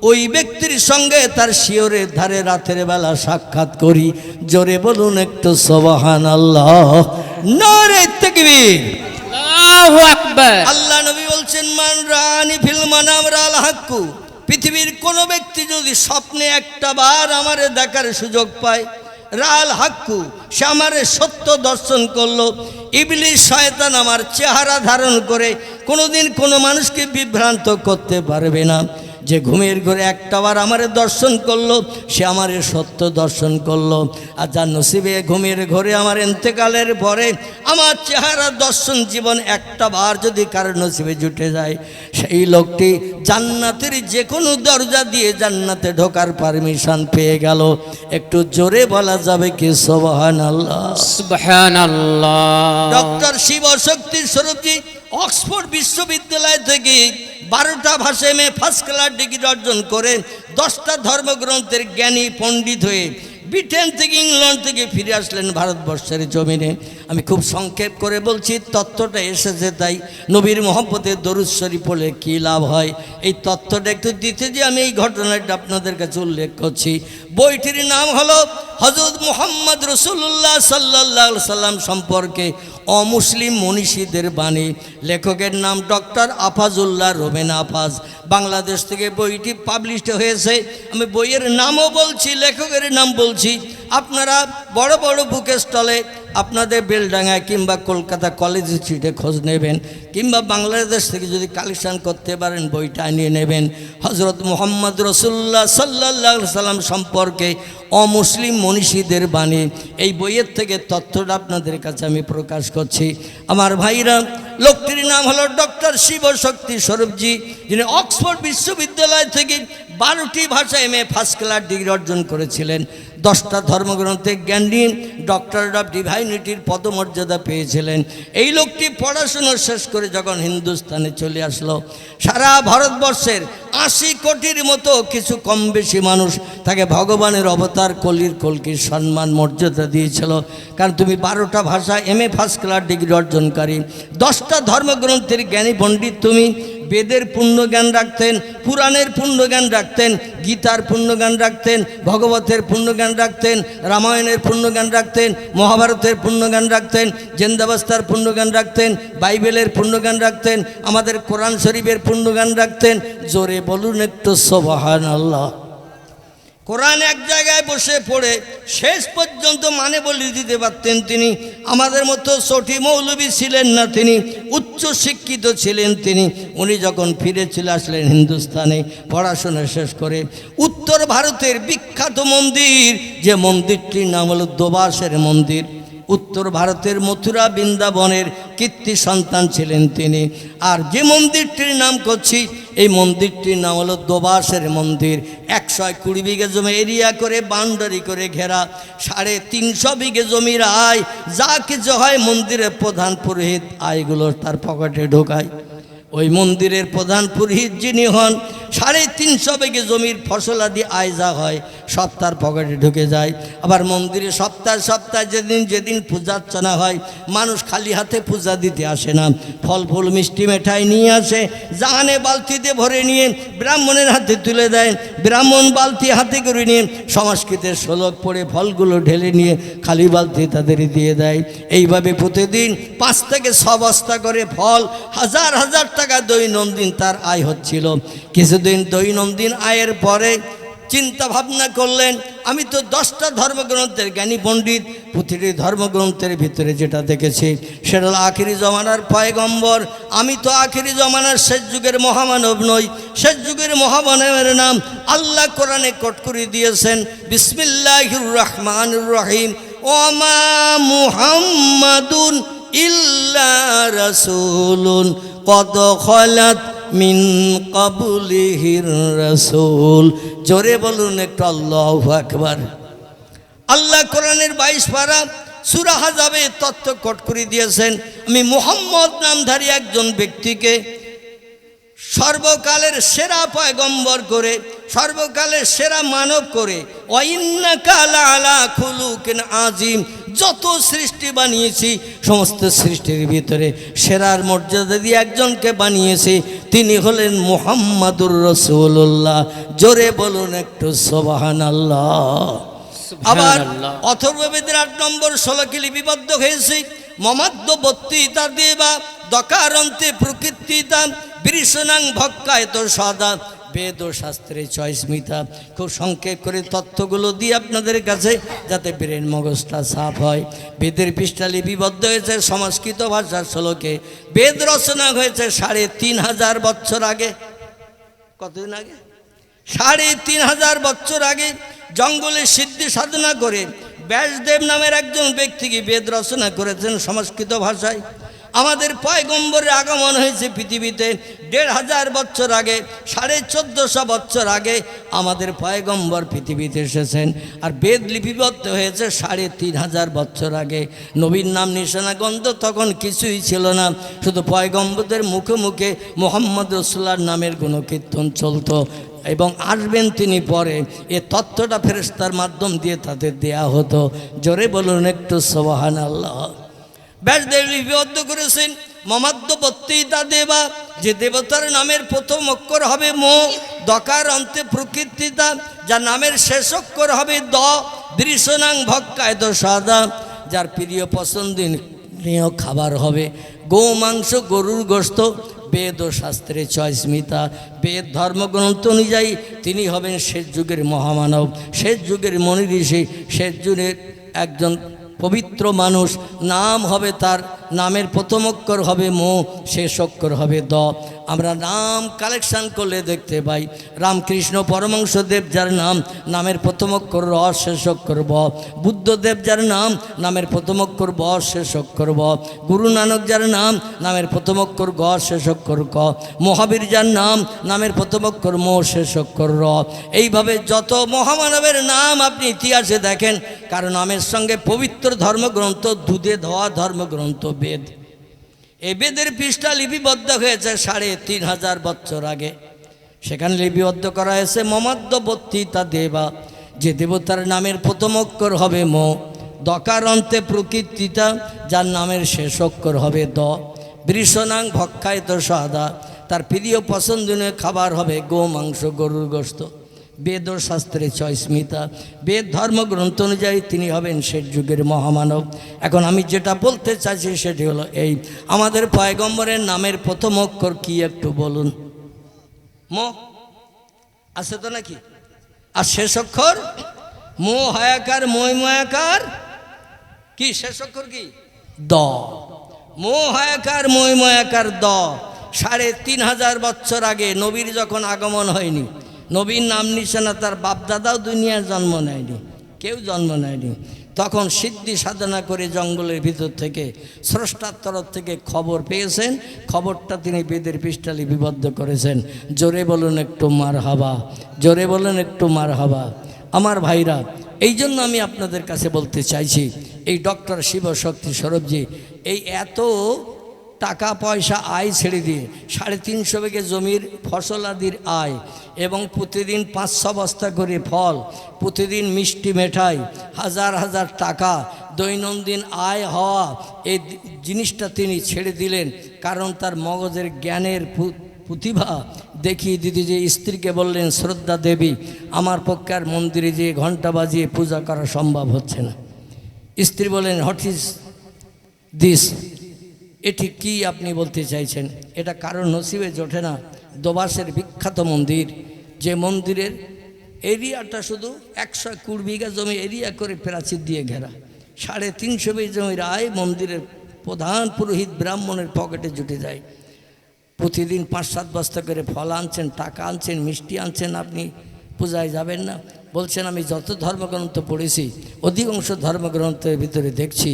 S1: ওই ব্যক্তির সঙ্গে তার শিয়রের ধারে রাতের বেলা সাক্ষাৎ করি। জোরে বলুন একটু সুবহানাল্লাহ, নারে তাকবীর,
S2: আল্লাহু আকবার।
S1: আল্লাহ নবী বলছেন, মান রানি ফিল মানাম রাল হাক্কু, পৃথিবীর কোনো ব্যক্তি যদি স্বপ্নে একটা বার আমারে দেখার সুযোগ পায়, রাল হাক্কু, সে আমারে সত্য দর্শন করলো। ইবলিস শয়তান আমার চেহারা ধারণ করে কোনোদিন কোনো মানুষকে বিভ্রান্ত করতে পারবে না। যে ঘুমের ঘরে একটাবার আমারে দর্শন করলো, সে আমারে সত্য দর্শন করলো। আর যার নসিবে ঘুমের ঘরে আমার ইন্তেকালের পরে আমার চেহারা দর্শন জীবন একটাবার যদি কারোর নসিবে জুটে যায়, সেই লোকটি জান্নাতের যে কোনো দরজা দিয়ে জান্নাতে ঢোকার পারমিশন পেয়ে গেল। একটু জোরে বলা যাবে কি সুবহানাল্লাহ?
S2: সুবহানাল্লাহ।
S1: ডক্টর শিবশক্তি স্বরূপজি অক্সফোর্ড বিশ্ববিদ্যালয় থেকে 12টা ভাষায় এমএ ফার্স্ট ক্লাস ডিগ্রি অর্জন করে 10টা ধর্মগ্রন্থের জ্ঞানী পণ্ডিত হয়ে ব্রিটেন থেকে ইংল্যান্ড থেকে ফিরে আসলেন ভারতবর্ষের জমিনে। আমি খুব সংক্ষেপ করে বলছি, তত্ত্বটা এসেছে তাই। নবীর মহব্বতের দরুদ শরীফ পড়লে কী লাভ হয়, এই তত্ত্বটা একটু দিতে যে আমি এই ঘটনাটা আপনাদের কাছে উল্লেখ করছি। বইটির নাম হলো হযরত মুহাম্মদ রাসূলুল্লাহ সাল্লাল্লাহু আলাইহি সাল্লাম সম্পর্কে অমুসলিম মনীষীদের বাণী। লেখকের নাম ডক্টর আফাজুল্লাহ রোবেন আফাজ। বাংলাদেশ থেকে বইটি পাবলিশড হয়েছে। আমি বইয়ের নামও বলছি, লেখকের নাম বলছি। আপনারা বড় বড় বুক স্টলে আপনাদের বেলডাঙ্গায় কিংবা কলকাতা কলেজ স্ট্রিটে খোঁজ নেবেন, কিংবা বাংলাদেশ থেকে যদি কালেকশান করতে পারেন বইটা নিয়ে নেবেন। হযরত মুহাম্মদ রাসূলুল্লাহ সাল্লাল্লাহু আলাইহি সাল্লাম সম্পর্কে অমুসলিম মনীষীদের বাণী, এই বইয়ের থেকে তথ্যটা আপনাদের কাছে আমি প্রকাশ করছি। আমার ভাইরা, লোকটির নাম হলো ডক্টর শিবশক্তি স্বরূপজি, যিনি অক্সফোর্ড বিশ্ববিদ্যালয় থেকে 12টি ভাষায় এমএ ফার্স্ট ক্লাস ডিগ্রি অর্জন করেছিলেন। 10টা ধর্মগ্রন্থে জ্ঞানী ডক্টর অফ ডিভাইনিটির পদমর্যাদা পেয়েছিলেন। এই লোকটি পড়াশুনো শেষ করে যখন হিন্দুস্তানে চলে আসলো, সারা ভারতবর্ষের 80 কোটির মতো কিছু কম বেশি মানুষ তাকে ভগবানের অবতার কলির কলকির সম্মান মর্যাদা দিয়েছিল। কারণ তুমি 12টা ভাষা এমএ ফার্স্ট ক্লাস ডিগ্রি অর্জনকারী, 10টা ধর্মগ্রন্থের জ্ঞানী পণ্ডিত তুমি। বেদের পুণ্যজ্ঞান রাখতেন, পুরাণের পুণ্যজ্ঞান রাখতেন, গীতার পুণ্যজ্ঞান রাখতেন, ভগবতের পুণ্যজ্ঞান রাখতেন, রামায়ণের পুণ্যজ্ঞান রাখতেন, মহাভারতের পুণ্যজ্ঞান রাখতেন, জেন্দাবস্তার পুণ্যজ্ঞান রাখতেন, বাইবেলের পুণ্যজ্ঞান রাখতেন, আমাদের কোরআন শরীফের পুণ্যজ্ঞান রাখতেন। জোরে বলুন একটু সুবহানাল্লাহ। কোরআন এক জায়গায় বসে পড়ে শেষ পর্যন্ত মানে বলে দিতে পারতেন তিনি। আমাদের মতো সঠি মৌলবী ছিলেন না তিনি, উচ্চ শিক্ষিত ছিলেন তিনি। উনি যখন ফিরে চলে আসলেন হিন্দুস্তানে পড়াশোনা শেষ করে, উত্তর ভারতের বিখ্যাত মন্দির, যে মন্দিরটির নাম হলো দোবাসের মন্দির। উত্তর ভারতের মথুরা বৃন্দাবনের কীর্তি সন্তান ছিলেন তিনি। আর যে মন্দিরটির নাম করছি, এই মন্দিরটির নাম হলো দোবাসের মন্দির। 120 বিঘে জমি এরিয়া করে বাউন্ডারি করে ঘেরা, 350 বিঘে জমির আয় যা কিছু হয় মন্দিরের প্রধান পুরোহিত আয়গুলো তার পকেটে ঢোকায়। ওই মন্দিরের প্রধান পুরোহিত যিনি হন, 350 বিঘে জমির ফসলাদি আয় যা হয় সব তার পকেটে ঢুকে যায়। আবার মন্দিরে সপ্তাহে যেদিন পূজার্চনা হয়, মানুষ খালি হাতে পূজা দিতে আসে না, ফল ফুল মিষ্টি মেঠাই নিয়ে আসে, জাহানে বালতিতে ভরে নিয়ে ব্রাহ্মণের হাতে তুলে দেয়। ব্রাহ্মণ বালতি হাতে করে নিয়ে সংস্কৃতের শ্লোক পড়ে ফলগুলো ঢেলে নিয়ে খালি বালতি তাদের দিয়ে দেয়। এইভাবে প্রতিদিন 5 থেকে 6 বস্তা করে ফল, হাজার হাজার টাকা দৈনন্দিন তার আয় হচ্ছিল। কিছুদিন দৈনন্দিন আয়ের পরে চিন্তা ভাবনা করলেন, আমি তো 10টা ধর্মগ্রন্থের জ্ঞানী পণ্ডিত, প্রতিটি ধর্মগ্রন্থের ভিতরে যেটা দেখেছি সেটা হলো আখিরি জমানার পয়গম্বর। আমি তো আখিরি জমানার শেষ যুগের মহামানব নই। শেষ যুগের মহামানবের নাম আল্লাহ কোরআনে কোট করে দিয়েছেন, বিসমিল্লাহির রহমানির রহিম, ওমা মুহাম্মাদুন ইল্লা রাসূলুন কদ খালাত মিন কাবলিহির রাসূল। জোরে বলুন একটু আল্লাহু আকবার। আল্লাহ কোরআনের 22 পারা সূরা আহজাবে তথ্য কোট করে দিয়েছেন, আমি মুহাম্মদ নামধারী একজন ব্যক্তিকে সর্বকালের সেরা পয়গম্বর করে, সর্বকালের সেরা মানব করে, ওয়াইন্নাকা লাআলা খুলুকিন আযীম, যত সৃষ্টি বানিয়েছি সমস্ত সৃষ্টির ভিতরে সেরার মর্যাদা দিয়ে একজনকে বানিয়েছি, তিনি হলেন মুহাম্মাদুর রাসূলুল্লাহ। জোরে বলুন একটু সুবহানাল্লাহ। আবার অথর্ববেদের 8 নম্বর 16 লিপিবদ্ধ হয়েছে, মমাদ্য বত্তিতা দেবা দকারন্তে প্রকৃতিতা বৃষণাং ভক্কায় তো সদা বেদ ও শাস্ত্রে চয়স্মিতা। খুব সংক্ষেপ করে তথ্যগুলো দিয়ে আপনাদের কাছে যাতে ব্রেন মগজটা সাফ হয়। বেদের পৃষ্ঠা লিপিবদ্ধ হয়েছে সংস্কৃত ভাষার শ্লোকে। বেদ রচনা হয়েছে 3500 বছর আগে। কতদিন আগে? 3500 বছর আগে জঙ্গলে সিদ্ধি সাধনা করে ব্যাসদেব নামের একজন ব্যক্তি কি বেদ রচনা করেছেন সংস্কৃত ভাষায়। আমাদের পয়গম্বরের আগমন হয়েছে পৃথিবীতে ১৫০০ বছর আগে, ১৪৫০ বছর আগে আমাদের পয়গম্বর পৃথিবীতে এসেছেন। আর বেদ লিপিবদ্ধ হয়েছে ৩৫০০ বছর আগে। নবীর নাম নিশানা গন্ধ তখন কিছুই ছিল না, শুধু পয়গম্বরদের মুখে মুখে মুহাম্মদ রাসূলুল্লাহর নামের গুণকীর্তন চলতো এবং আসবেন তিনি পরে। এ তথ্যটা ফেরেশতার মাধ্যম দিয়ে তাদের দেয়া হতো। জোরে বলুন একটু সুবহানাল্লাহ। ব্যাসদেব লিপিবদ্ধ করেছেন মমাদ্যবর্তীতা দেবা, যে দেবতার নামের প্রথম অক্ষর হবে মো, দকার অন্তে প্রকৃতিতা, যার নামের শেষ অক্ষর হবে দ, দৃশ্যনাং ভক্কায় তো সাদা, যার প্রিয় পছন্দনীয় খাবার হবে গো মাংস, গরুর গোশত। বেদ ও শাস্ত্রে চয়স্মিতা, বেদ ধর্মগ্রন্থ অনুযায়ী তিনি হবেন শেষ যুগের মহামানব, শেষ যুগের মনি ঋষি, শেষ যুগের একজন পবিত্র মানুষ। নাম হবে তার, নামের প্রথম অক্ষর হবে মো, শেষ অক্ষর হবে দ। আমরা নাম কালেকশান করলে দেখতে পাই রামকৃষ্ণ পরমহংসদেব যার নাম, নামের প্রথম অক্ষর র, শেষ অক্ষর ব। বুদ্ধদেব যার নাম, নামের প্রথম অক্ষর ব, শেষ অক্ষর ব। গুরু নানক যার নাম, নামের প্রথম অক্ষর গ, শেষ অক্ষর ক। মহাবীর যার নাম, নামের প্রথম অক্ষর মো, শেষ অক্ষর র। এইভাবে যত মহামানবের নাম আপনি ইতিহাসে দেখেন, কারণ নামের সঙ্গে পবিত্র ধর্মগ্রন্থ, দুধে ধোয়া ধর্মগ্রন্থ বেদ। এই বেদের পৃষ্ঠা লিপিবদ্ধ হয়েছে ৩৫০০ বছর আগে। সেখানে লিপিবদ্ধ করা হয়েছে মমাদ্যবর্তীতা দেবা, যে দেবতার নামের প্রথম অক্ষর হবে মো, দকার অন্তে প্রকৃতিতা, যার নামের শেষ অক্ষর হবে দ, বৃষনাং ভক্ষায় তো সাদা, তার প্রিয় পছন্দনীয় খাবার হবে গো মাংস, গরুর গোশত। বেদ ও শাস্ত্রে চয়স্মিতা, বেদ ধর্মগ্রন্থ অনুযায়ী তিনি হবেন শেষ যুগের মহামানব। এখন আমি যেটা বলতে চাইছি সেটি হলো এই, আমাদের পয়গম্বরের নামের প্রথম অক্ষর কি একটু বলুন? মো আছে তো নাকি? আর শেষ অক্ষর মো হায়াকার, মই ময়াকার কি শেষ অক্ষর কি? দ। মো হায়াকার, মই ময়াকার দ। ৩৫০০ বছর আগে নবীর যখন আগমন হয়নি, নবীর নাম নিশানা তার বাপদাদাও দুনিয়ার জন্ম নেয়নি, কেউ জন্ম নেয়নি, তখন সিদ্ধি সাধনা করে জঙ্গলের ভিতর থেকে স্রষ্টার তরফ থেকে খবর পেয়েছেন। খবরটা তিনি বেদের পৃষ্ঠা লিপিবদ্ধ করেছেন। জোরে বলুন একটু মারহাবা, জোরে বলুন একটু মারহাবা। আমার ভাইরা, এই জন্য আমি আপনাদের কাছে বলতে চাইছি, এই ডক্টর শিবশক্তি সৌরভজি এই এত টাকা পয়সা আয় ছেড়ে দিয়ে ৩৫০ বিঘে জমির ফসল আদির আয় এবং প্রতিদিন ৫০০ বস্তা করে ফল, প্রতিদিন মিষ্টি মেঠাই, হাজার হাজার টাকা দৈনন্দিন আয় হওয়া, এই জিনিসটা তিনি ছেড়ে দিলেন। কারণ তার মগজের জ্ঞানের প্রতিভা দেখিয়ে দিতে, যে স্ত্রীকে বললেন শ্রদ্ধা দেবী, আমার পক্ষে আর মন্দিরে যেয়ে ঘণ্টা বাজিয়ে পূজা করা সম্ভব হচ্ছে না। স্ত্রী বলেন হোয়াট ইজ দিস, এটি কি আপনি বলতে চাইছেন? এটা কারোর নসিবে জোটে না। দোবাসের বিখ্যাত মন্দির, যে মন্দিরের এরিয়াটা শুধু ১২০ বিঘা জমি এরিয়া করে প্রাচীর দিয়ে ঘেরা, ৩৫০ বিঘা জমির আয় মন্দিরের প্রধান পুরোহিত ব্রাহ্মণের পকেটে জুটে যায়। প্রতিদিন ৫-৭ বস্তা করে ফল আনছেন, টাকা আনছেন, মিষ্টি আনছেন, আপনি পূজায় যাবেন না? বলছেন আমি যত ধর্মগ্রন্থ পড়েছি অধিকাংশ ধর্মগ্রন্থের ভিতরে দেখছি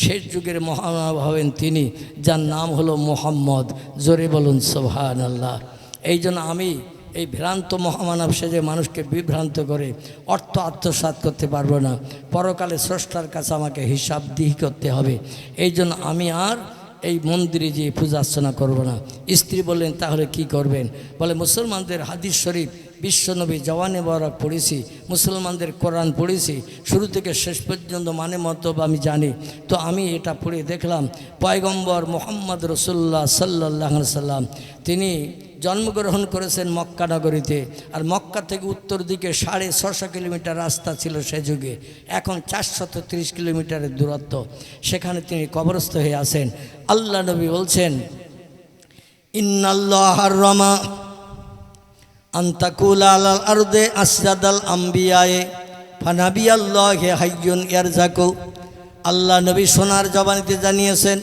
S1: শেষ যুগের মহামানব হবেন তিনি, যার নাম হলো মুহাম্মদ। জোরে বলুন সুবহানাল্লাহ। এই জন্য আমি এই ভ্রান্ত মহামানব সেজে মানুষকে বিভ্রান্ত করে অর্থ আত্মসাৎ করতে পারবো না। পরকালে স্রষ্টার কাছে আমাকে হিসাব দিহি করতে হবে। এই জন্য আমি আর এই মন্দিরে যেয়ে পূজা অর্চনা করবো না। স্ত্রী বললেন তাহলে কি করবেন? বলে মুসলমানদের হাদিস শরীফ, বিশ্বনবী জওয়ানে বরাক পড়েছি, মুসলমানদের কোরআন পড়েছি, শুরু থেকে শেষ পর্যন্ত মানে মতলব আমি জানি। তো আমি এটা পড়ে দেখলাম পয়গম্বর মুহাম্মদ রাসূলুল্লাহ সাল্লাল্লাহু আলাইহি সাল্লাম তিনি জন্মগ্রহণ করেছেন মক্কা নগরীতে। আর মক্কা থেকে উত্তর দিকে 650 কিলোমিটার রাস্তা ছিল সে যুগে, এখন 430 কিলোমিটারের দূরত্ব। সেখানে তিনি কবরস্থ হয়ে আছেন। আল্লাহ নবী বলছেন ইন্নাল্লাহ হাররামা আন্তাকুল আলাল আরদে আসজাদাল আম্বিয়ায়ে ফানাবিয়াল্লাহি হাইয়ুন ইয়ারজাকু। আল্লাহ নবী সোনার জবানিতে জানিয়েছেন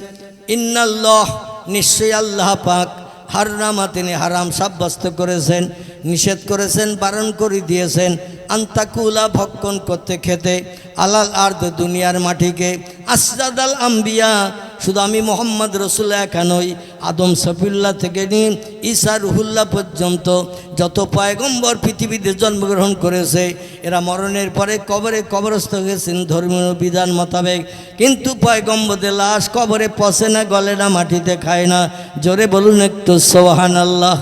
S1: ইন্নাল্লাহ, নিশ্চয়ই আল্লাহ পাক, হাররামা তিনি হারাম সাব্যস্ত করেছেন, নিষেধ করেছেন, বারণ করে দিয়েছেন, আন্তাকুলা ভক্ষণ করতে খেতে, আলাল আরদ দুনিয়ার মাটিকে, আসজাদাল আম্বিয়া শুধু আমি মোহাম্মদ রসুল্লাহ একা নই, আদম সফিউল্লাহ থেকে নিয়ে ঈসা রুহুল্লাহ পর্যন্ত যত পয়গম্বর পৃথিবীতে জন্মগ্রহণ করেছে এরা মরণের পরে কবরে কবরস্থ হয়েছেন ধর্মীয় বিধান মোতাবেক। কিন্তু পয়গম্বরদের লাশ কবরে পচে না, গলে না, মাটিতে খায় না। জোরে বলুন একটু সুবহানাল্লাহ।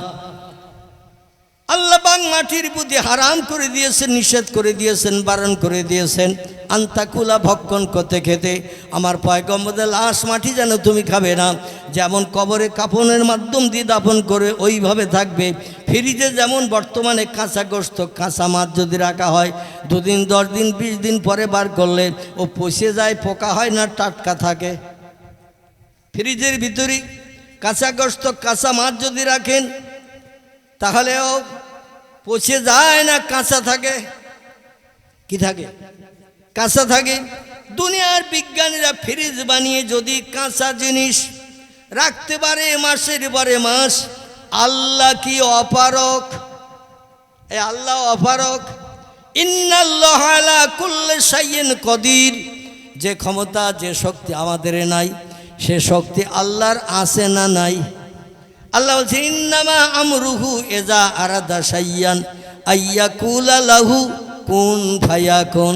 S1: আল্লাহ পাক মাটির প্রতি হারাম করে দিয়েছেন, নিষেধ করে দিয়েছেন, বারণ করে দিয়েছেন আন্তাকুলা ভক্ষণ করতে খেতে। আমার পয়গম্বরদের লাশ মাটি যেন তুমি খাবে না। যেমন কবরে কাফনের মাধ্যম দিয়ে দাফন করে ওইভাবে থাকবে। ফ্রিজে যেমন বর্তমানে কাঁচা গোস্ত, কাঁচা মাছ যদি রাখা হয় 2 দিন 10 দিন 20 দিন পরে বার করলে ও পচে যায়, পোকা হয় না, টাটকা থাকে। ফ্রিজের ভিতরে কাঁচা গোস্ত, কাঁচা মাছ যদি রাখেন তাহলেও পচে যায় না, কাঁচা থাকে। কি থাকে? কাঁচা থাকে। দুনিয়ার বিজ্ঞানীরা ফ্রিজ বানিয়ে যদি কাঁচা জিনিস রাখতে পারে মাসের পরে মাস, আল্লাহ কি অপারক? এ আল্লাহ অপারক। ইন্নাল্লাহা আলা কুল্লি শাইইন কদির। যে ক্ষমতা, যে শক্তি আমাদের নাই, সে শক্তি আল্লাহর আছে না নাই? আল্লাহ বলছে ইন্নামা আমরুহু ইযা আরাদা শাইয়ান আইয়াকুলা লাহু কুন ফায়াকুন।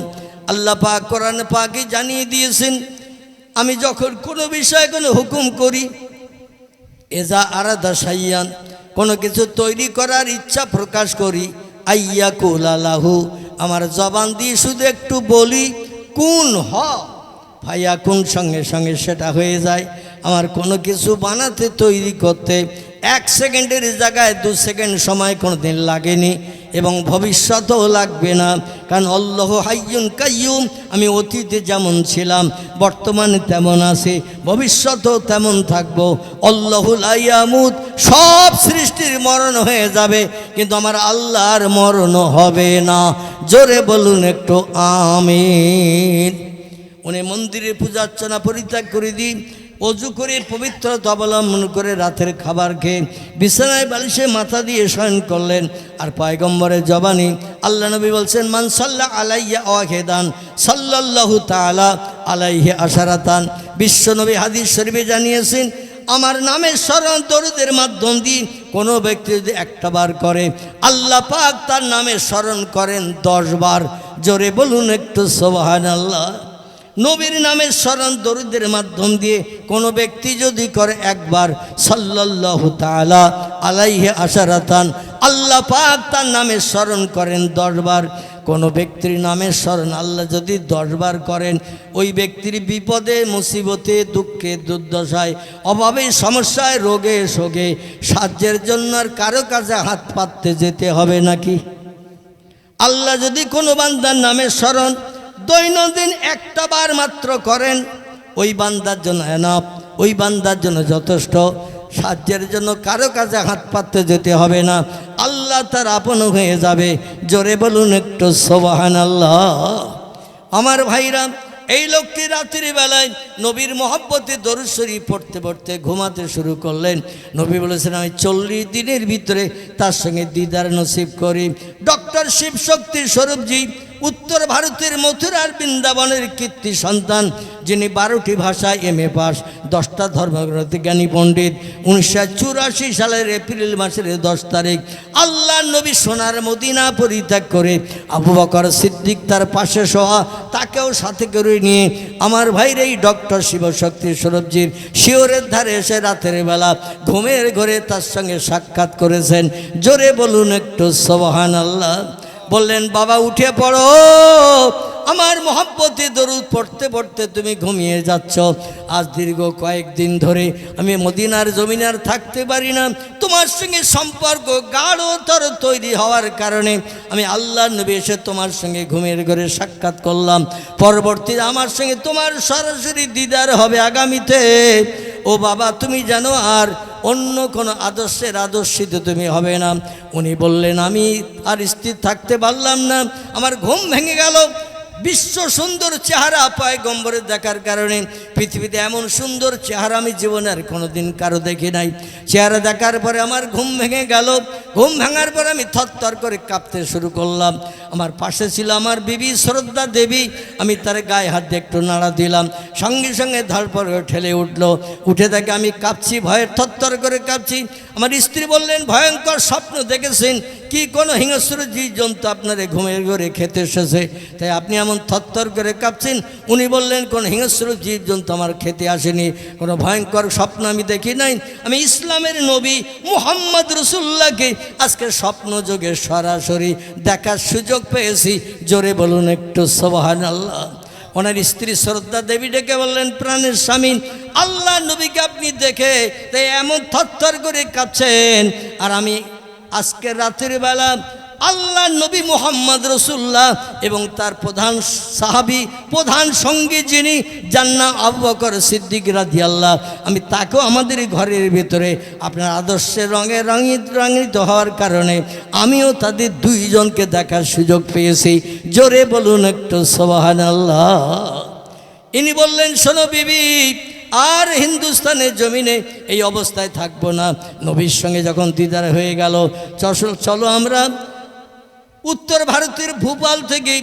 S1: আল্লাহ পাক কোরআন পাকে জানিয়ে দিয়েছেন, আমি যখন কোনো বিষয়ে কোনো হুকুম করি, ইযা আরাদা শাইয়ান, কোনো কিছু তৈরি করার ইচ্ছা প্রকাশ করি, আইয়াকুলা লাহু, আমার জবান দিয়ে শুধু একটু বলি কুন হ ফায়াকুন, সঙ্গে সঙ্গে সেটা হয়ে যায়। আমার কোনো কিছু বানাতে, তৈরি করতে 1 সেকেন্ডের জায়গায় 2 সেকেন্ড সময় কোনো দিন লাগেনি এবং ভবিষ্যতেও লাগবে না। কারণ আল্লাহু হাইয়ুন কাইয়ুম। আমি অতীতে যেমন ছিলাম বর্তমানে তেমন আছি, ভবিষ্যতেও তেমন থাকবো। আল্লাহু লা ইয়ামুত। সব সৃষ্টির মরণ হয়ে যাবে কিন্তু আমার আল্লাহর মরণ হবে না। জোরে বলুন একটু আমিন। উনি মন্দিরে পূজা অর্চনা পরিত্যাগ করে দিন, অজু করে পবিত্রতা অবলম্বন করে রাতের খাবার খেয়ে বিছানায় বালিশে মাথা দিয়ে শয়ন করলেন। আর পয়গম্বরের জবানি আল্লাহ নবী বলছেন, মান সাল্লা আলাইয়া ওয়াহিদান সাল্লাল্লাহু তাআলা আলাইহি আশারাতান। বিশ্বনবী হাদিস শরীফে জানিয়েছেন, আমার নামের স্মরণ দরুদের মাধ্যম দিয়ে কোনো ব্যক্তি যদি 1টা বার করে, আল্লাহ পাক তার নামের স্মরণ করেন 10 বার। জোরে বলুন একটু সুবহানাল্লাহ। নবীর নামের স্মরণ দরুদের মাধ্যম দিয়ে কোনো ব্যক্তি যদি করে 1 বার, সাল্লাল্লাহু তাআলা আলাইহি আশারাতান, আল্লাহ পাক তার নামের স্মরণ করেন 10 বার। কোনো ব্যক্তির নামের স্মরণ আল্লাহ যদি 10 বার করেন, ওই ব্যক্তির বিপদে, মুসিবতে, দুঃখে, দুর্দশায়, অভাবে, সমস্যায়, রোগে শোকে সাহায্যের জন্য আর কারো কাছে হাত পাততে যেতে হবে নাকি? আল্লাহ যদি কোনো বান্দার নামের স্মরণ দৈনন্দিন 1টা বার মাত্র করেন, ওই বান্দার জন্য এনাফ, ওই বান্দার জন্য যথেষ্ট। সাহায্যের জন্য কারো কাছে হাত পাততে যেতে হবে না, আল্লাহ তার আপন হয়ে যাবে। জোরে বলুন একটু সুবহানাল্লাহ। আমার ভাইরা, এই লোকটি রাত্রির বেলায় নবীর মহব্বতে দরুদ শরীফ পড়তে পড়তে ঘুমাতে শুরু করলেন। নবী বলেছেন, আমি 40 দিনের ভিতরে তার সঙ্গে দিদার নসিব করি। ডক্টর শিবশক্তি স্বরূপজি উত্তর ভারতের মথুরার বৃন্দাবনের কীর্তি সন্তান, যিনি 12টি ভাষায় MA পাস, 10টা ধর্মগ্রন্থ জ্ঞানী পণ্ডিত। 1984 সালের এপ্রিল মাসের 10 তারিখ আল্লাহ নবী সোনার মদিনা পরিত্যাগ করে আবু বকর সিদ্দিক তার পাশে শোয়া, তাকেও সাথে করে নিয়ে আমার ভাইর এই ডক্টর শিবশক্তি স্বরূপজির শিওরের ধারে এসে রাতের বেলা ঘুমের ঘরে তার সঙ্গে সাক্ষাৎ করেছেন। জোরে বলুন একটু সুবহানাল্লাহ। বললেন, বাবা উঠে পড়ো, আমার মহব্বতে দরুদ পড়তে পড়তে তুমি ঘুমিয়ে যাচ্ছ। আজ দীর্ঘ কয়েকদিন ধরে আমি মদিনার জমিনার থাকতে পারি না। তোমার সঙ্গে সম্পর্ক গাঢ়তর তৈরি হওয়ার কারণে আমি আল্লাহ নবী এসে তোমার সঙ্গে ঘুমের ঘরে সাক্ষাৎ করলাম। পরবর্তীতে আমার সঙ্গে তোমার সরাসরি দিদার হবে আগামীতে। ও বাবা, তুমি জানো আর অন্য কোনো আদর্শিত তুমি হবে না। উনি বললেন, আমি আর স্থির থাকতে পারলাম না, আমার ঘুম ভেঙে গেল। বিশ্ব সুন্দর চেহারা পয়গম্বরের দেখার কারণে পৃথিবীতে এমন সুন্দর চেহারা আমি জীবনে আর কোনোদিন কারো দেখি নাই। চেহারা দেখার পরে আমার ঘুম ভেঙে গেল। ঘুম ভাঙার পরে আমি থরথর করে কাঁপতে শুরু করলাম। আমার পাশে ছিল আমার বিবি শ্রদ্ধা দেবী। আমি তার গায়ে হাত দিয়ে একটু নাড়া দিলাম, সঙ্গে সঙ্গে ধরপর ঠেলে উঠলো। উঠে থেকে আমি কাঁপছি, ভয়ে থরথর করে কাঁপছি। আমার স্ত্রী বললেন, ভয়ঙ্কর স্বপ্ন দেখেছেন কি? কোনো হিংস্র জীবজন্তু আপনার ঘুমের ঘরে খেতে এসেছে, তাই আপনি এমন থরথর করে কাঁপছেন? উনি বললেন, কোনো হিংস্র জীবজন্তু আমার খেতে আসেনি, কোনো ভয়ঙ্কর স্বপ্ন আমি দেখি নাই। আমি ইসলামের নবী মুহাম্মদ রাসূলুল্লাহকে আজকে স্বপ্ন যোগে সরাসরি দেখার সুযোগ পেয়েছি। জোরে বলুন একটু সুবহানাল্লাহ। ওনার স্ত্রী শ্রদ্ধা দেবী ডেকে বললেন, প্রাণের স্বামী, আল্লাহ নবীকে আপনি দেখে তাই এমন থরথর করে কাঁপছেন, আর আমি আজকে রাতের বেলা আল্লাহ নবী মুহাম্মদ রাসূলুল্লাহ এবং তার প্রধান সাহাবী, প্রধান সঙ্গী যিনি, যার নাম আবু বকর সিদ্দিক রাদিয়াল্লাহু, আমি তাকেও আমাদের ঘরের ভিতরে আপনার আদর্শের রঙে রঙিত হওয়ার কারণে আমিও তাদের দুইজনকে দেখার সুযোগ পেয়েছি। জোরে বলুন একটু সুবহানাল্লাহ। ইনি বললেন, শোনো বিবি, আর হিন্দুস্তানের জমিনে এই অবস্থায় থাকবো না। নবীর সঙ্গে যখন দিদার হয়ে গেল, চলো আমরা উত্তর ভারতের ভোপাল থেকে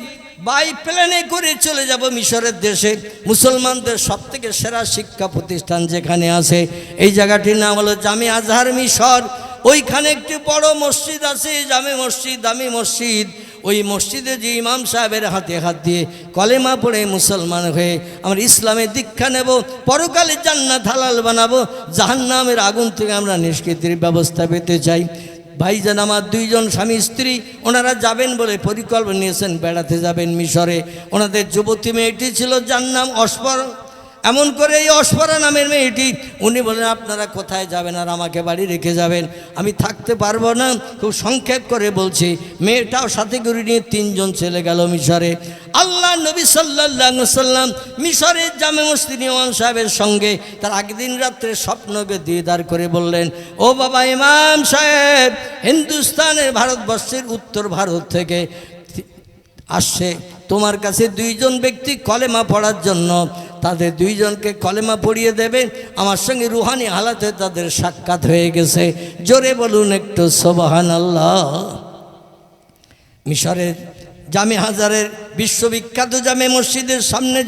S1: বাই প্লেনে করে চলে যাব মিশরের দেশে। মুসলমানদের সবথেকে সেরা শিক্ষা প্রতিষ্ঠান যেখানে আছে, এই জায়গাটির নাম হলো জামে আজহার মিশর। ওইখানে একটি বড় মসজিদ আছে, জামে মসজিদ, দামি মসজিদ। ওই মসজিদে যে ইমাম সাহেবের হাতে হাত দিয়ে কলেমা পড়ে মুসলমান হয়ে আমরা ইসলামে দীক্ষা নেব, পরকালে জান্নাত হালাল বানাবো, জাহান্নামের আগুন থেকে আমরা নিষ্কৃতির ব্যবস্থা পেতে চাই। ভাইজান আমার দুইজন স্বামী স্ত্রী, ওনারা যাবেন বলে পরিকল্পনা নিয়েছেন, বেড়াতে যাবেন মিশরে। ওনাদের যুবতী মেয়েটি ছিল, যার নাম অস্পর। এমন করে এই অস্পরা নামের মেয়েটি, উনি বলেন, আপনারা কোথায় যাবেন আর আমাকে বাড়ি রেখে যাবেন? আমি থাকতে পারবো না। খুব সংক্ষেপ করে বলছি, মেয়েটাও সাথে করে নিয়ে তিনজন চলে গেল মিশরে। আল্লাহ নবী সাল্লাল্লাহু আলাইহি সাল্লাম মিশরের জামে মসজিদ ইমাম সাহেবের সঙ্গে তার আগের দিন রাত্রে স্বপ্নকে দিদার করে বললেন, ও বাবা ইমাম সাহেব, হিন্দুস্তানের ভারতবর্ষের উত্তর ভারত থেকে আসছে তোমার কাছে দুইজন ব্যক্তি কলেমা পড়ার জন্য। তাদের দুইজনকে কলেমা পড়িয়ে দেবে। আমার সঙ্গে রুহানি হালাতে তাদের সাক্ষাৎ হয়ে গেছে। জোরে বলুন একটু সুবহানাল্লাহ। মিশরের জামে হাজারের বিশ্ববিখ্যাত জামে মসজিদের সামনে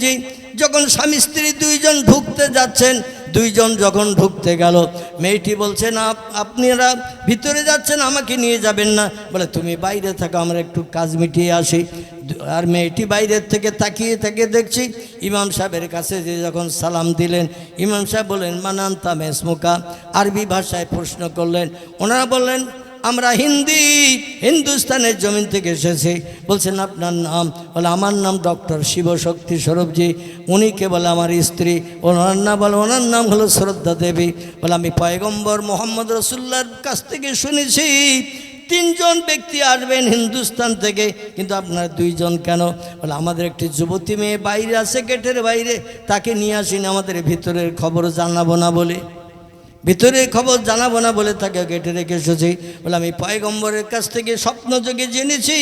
S1: যখন স্বামী স্ত্রী দুইজন ঢুকতে যাচ্ছেন, দুইজন যখন ঢুকতে গেল, মেয়েটি বলছে, না আপনারা ভিতরে যাচ্ছেন, আমাকে নিয়ে যাবেন না। বলে, তুমি বাইরে থাকো, আমরা একটু কাজ মিটিয়ে আসি। আর মেয়েটি বাইরের থেকে তাকিয়ে থেকে দেখছি ইমাম সাহেবের কাছে যে যখন সালাম দিলেন, ইমাম সাহেব বললেন, মানান্তা মেসমুকা, আরবি ভাষায় প্রশ্ন করলেন। ওনারা বললেন, আমরা হিন্দুস্তানের জমিন থেকে এসেছি। বলছেন, আপনার নাম? বলে, আমার নাম ডক্টর শিবশক্তি স্বরূপজি। উনি কে? বলে, আমার স্ত্রী। ওনার নাম? বলে, ওনার নাম হলো শ্রদ্ধা দেবী। বলে, আমি পয়গম্বর মুহাম্মদ রাসূলুল্লাহর কাছ থেকে শুনেছি তিনজন ব্যক্তি আসবেন হিন্দুস্তান থেকে, কিন্তু আপনারা দুইজন কেন? বলে, আমাদের একটি যুবতী মেয়ে বাইরে আছে, গেটের বাইরে, তাকে নিয়ে আসিনি, আমাদের ভিতরের খবর জানাবো না বলে, ভিতরের খবর জানাবো না বলে তাকে গেটে রেখে এসেছি। বলে, আমি পয়গম্বরের কাছ থেকে স্বপ্নযোগে জেনেছি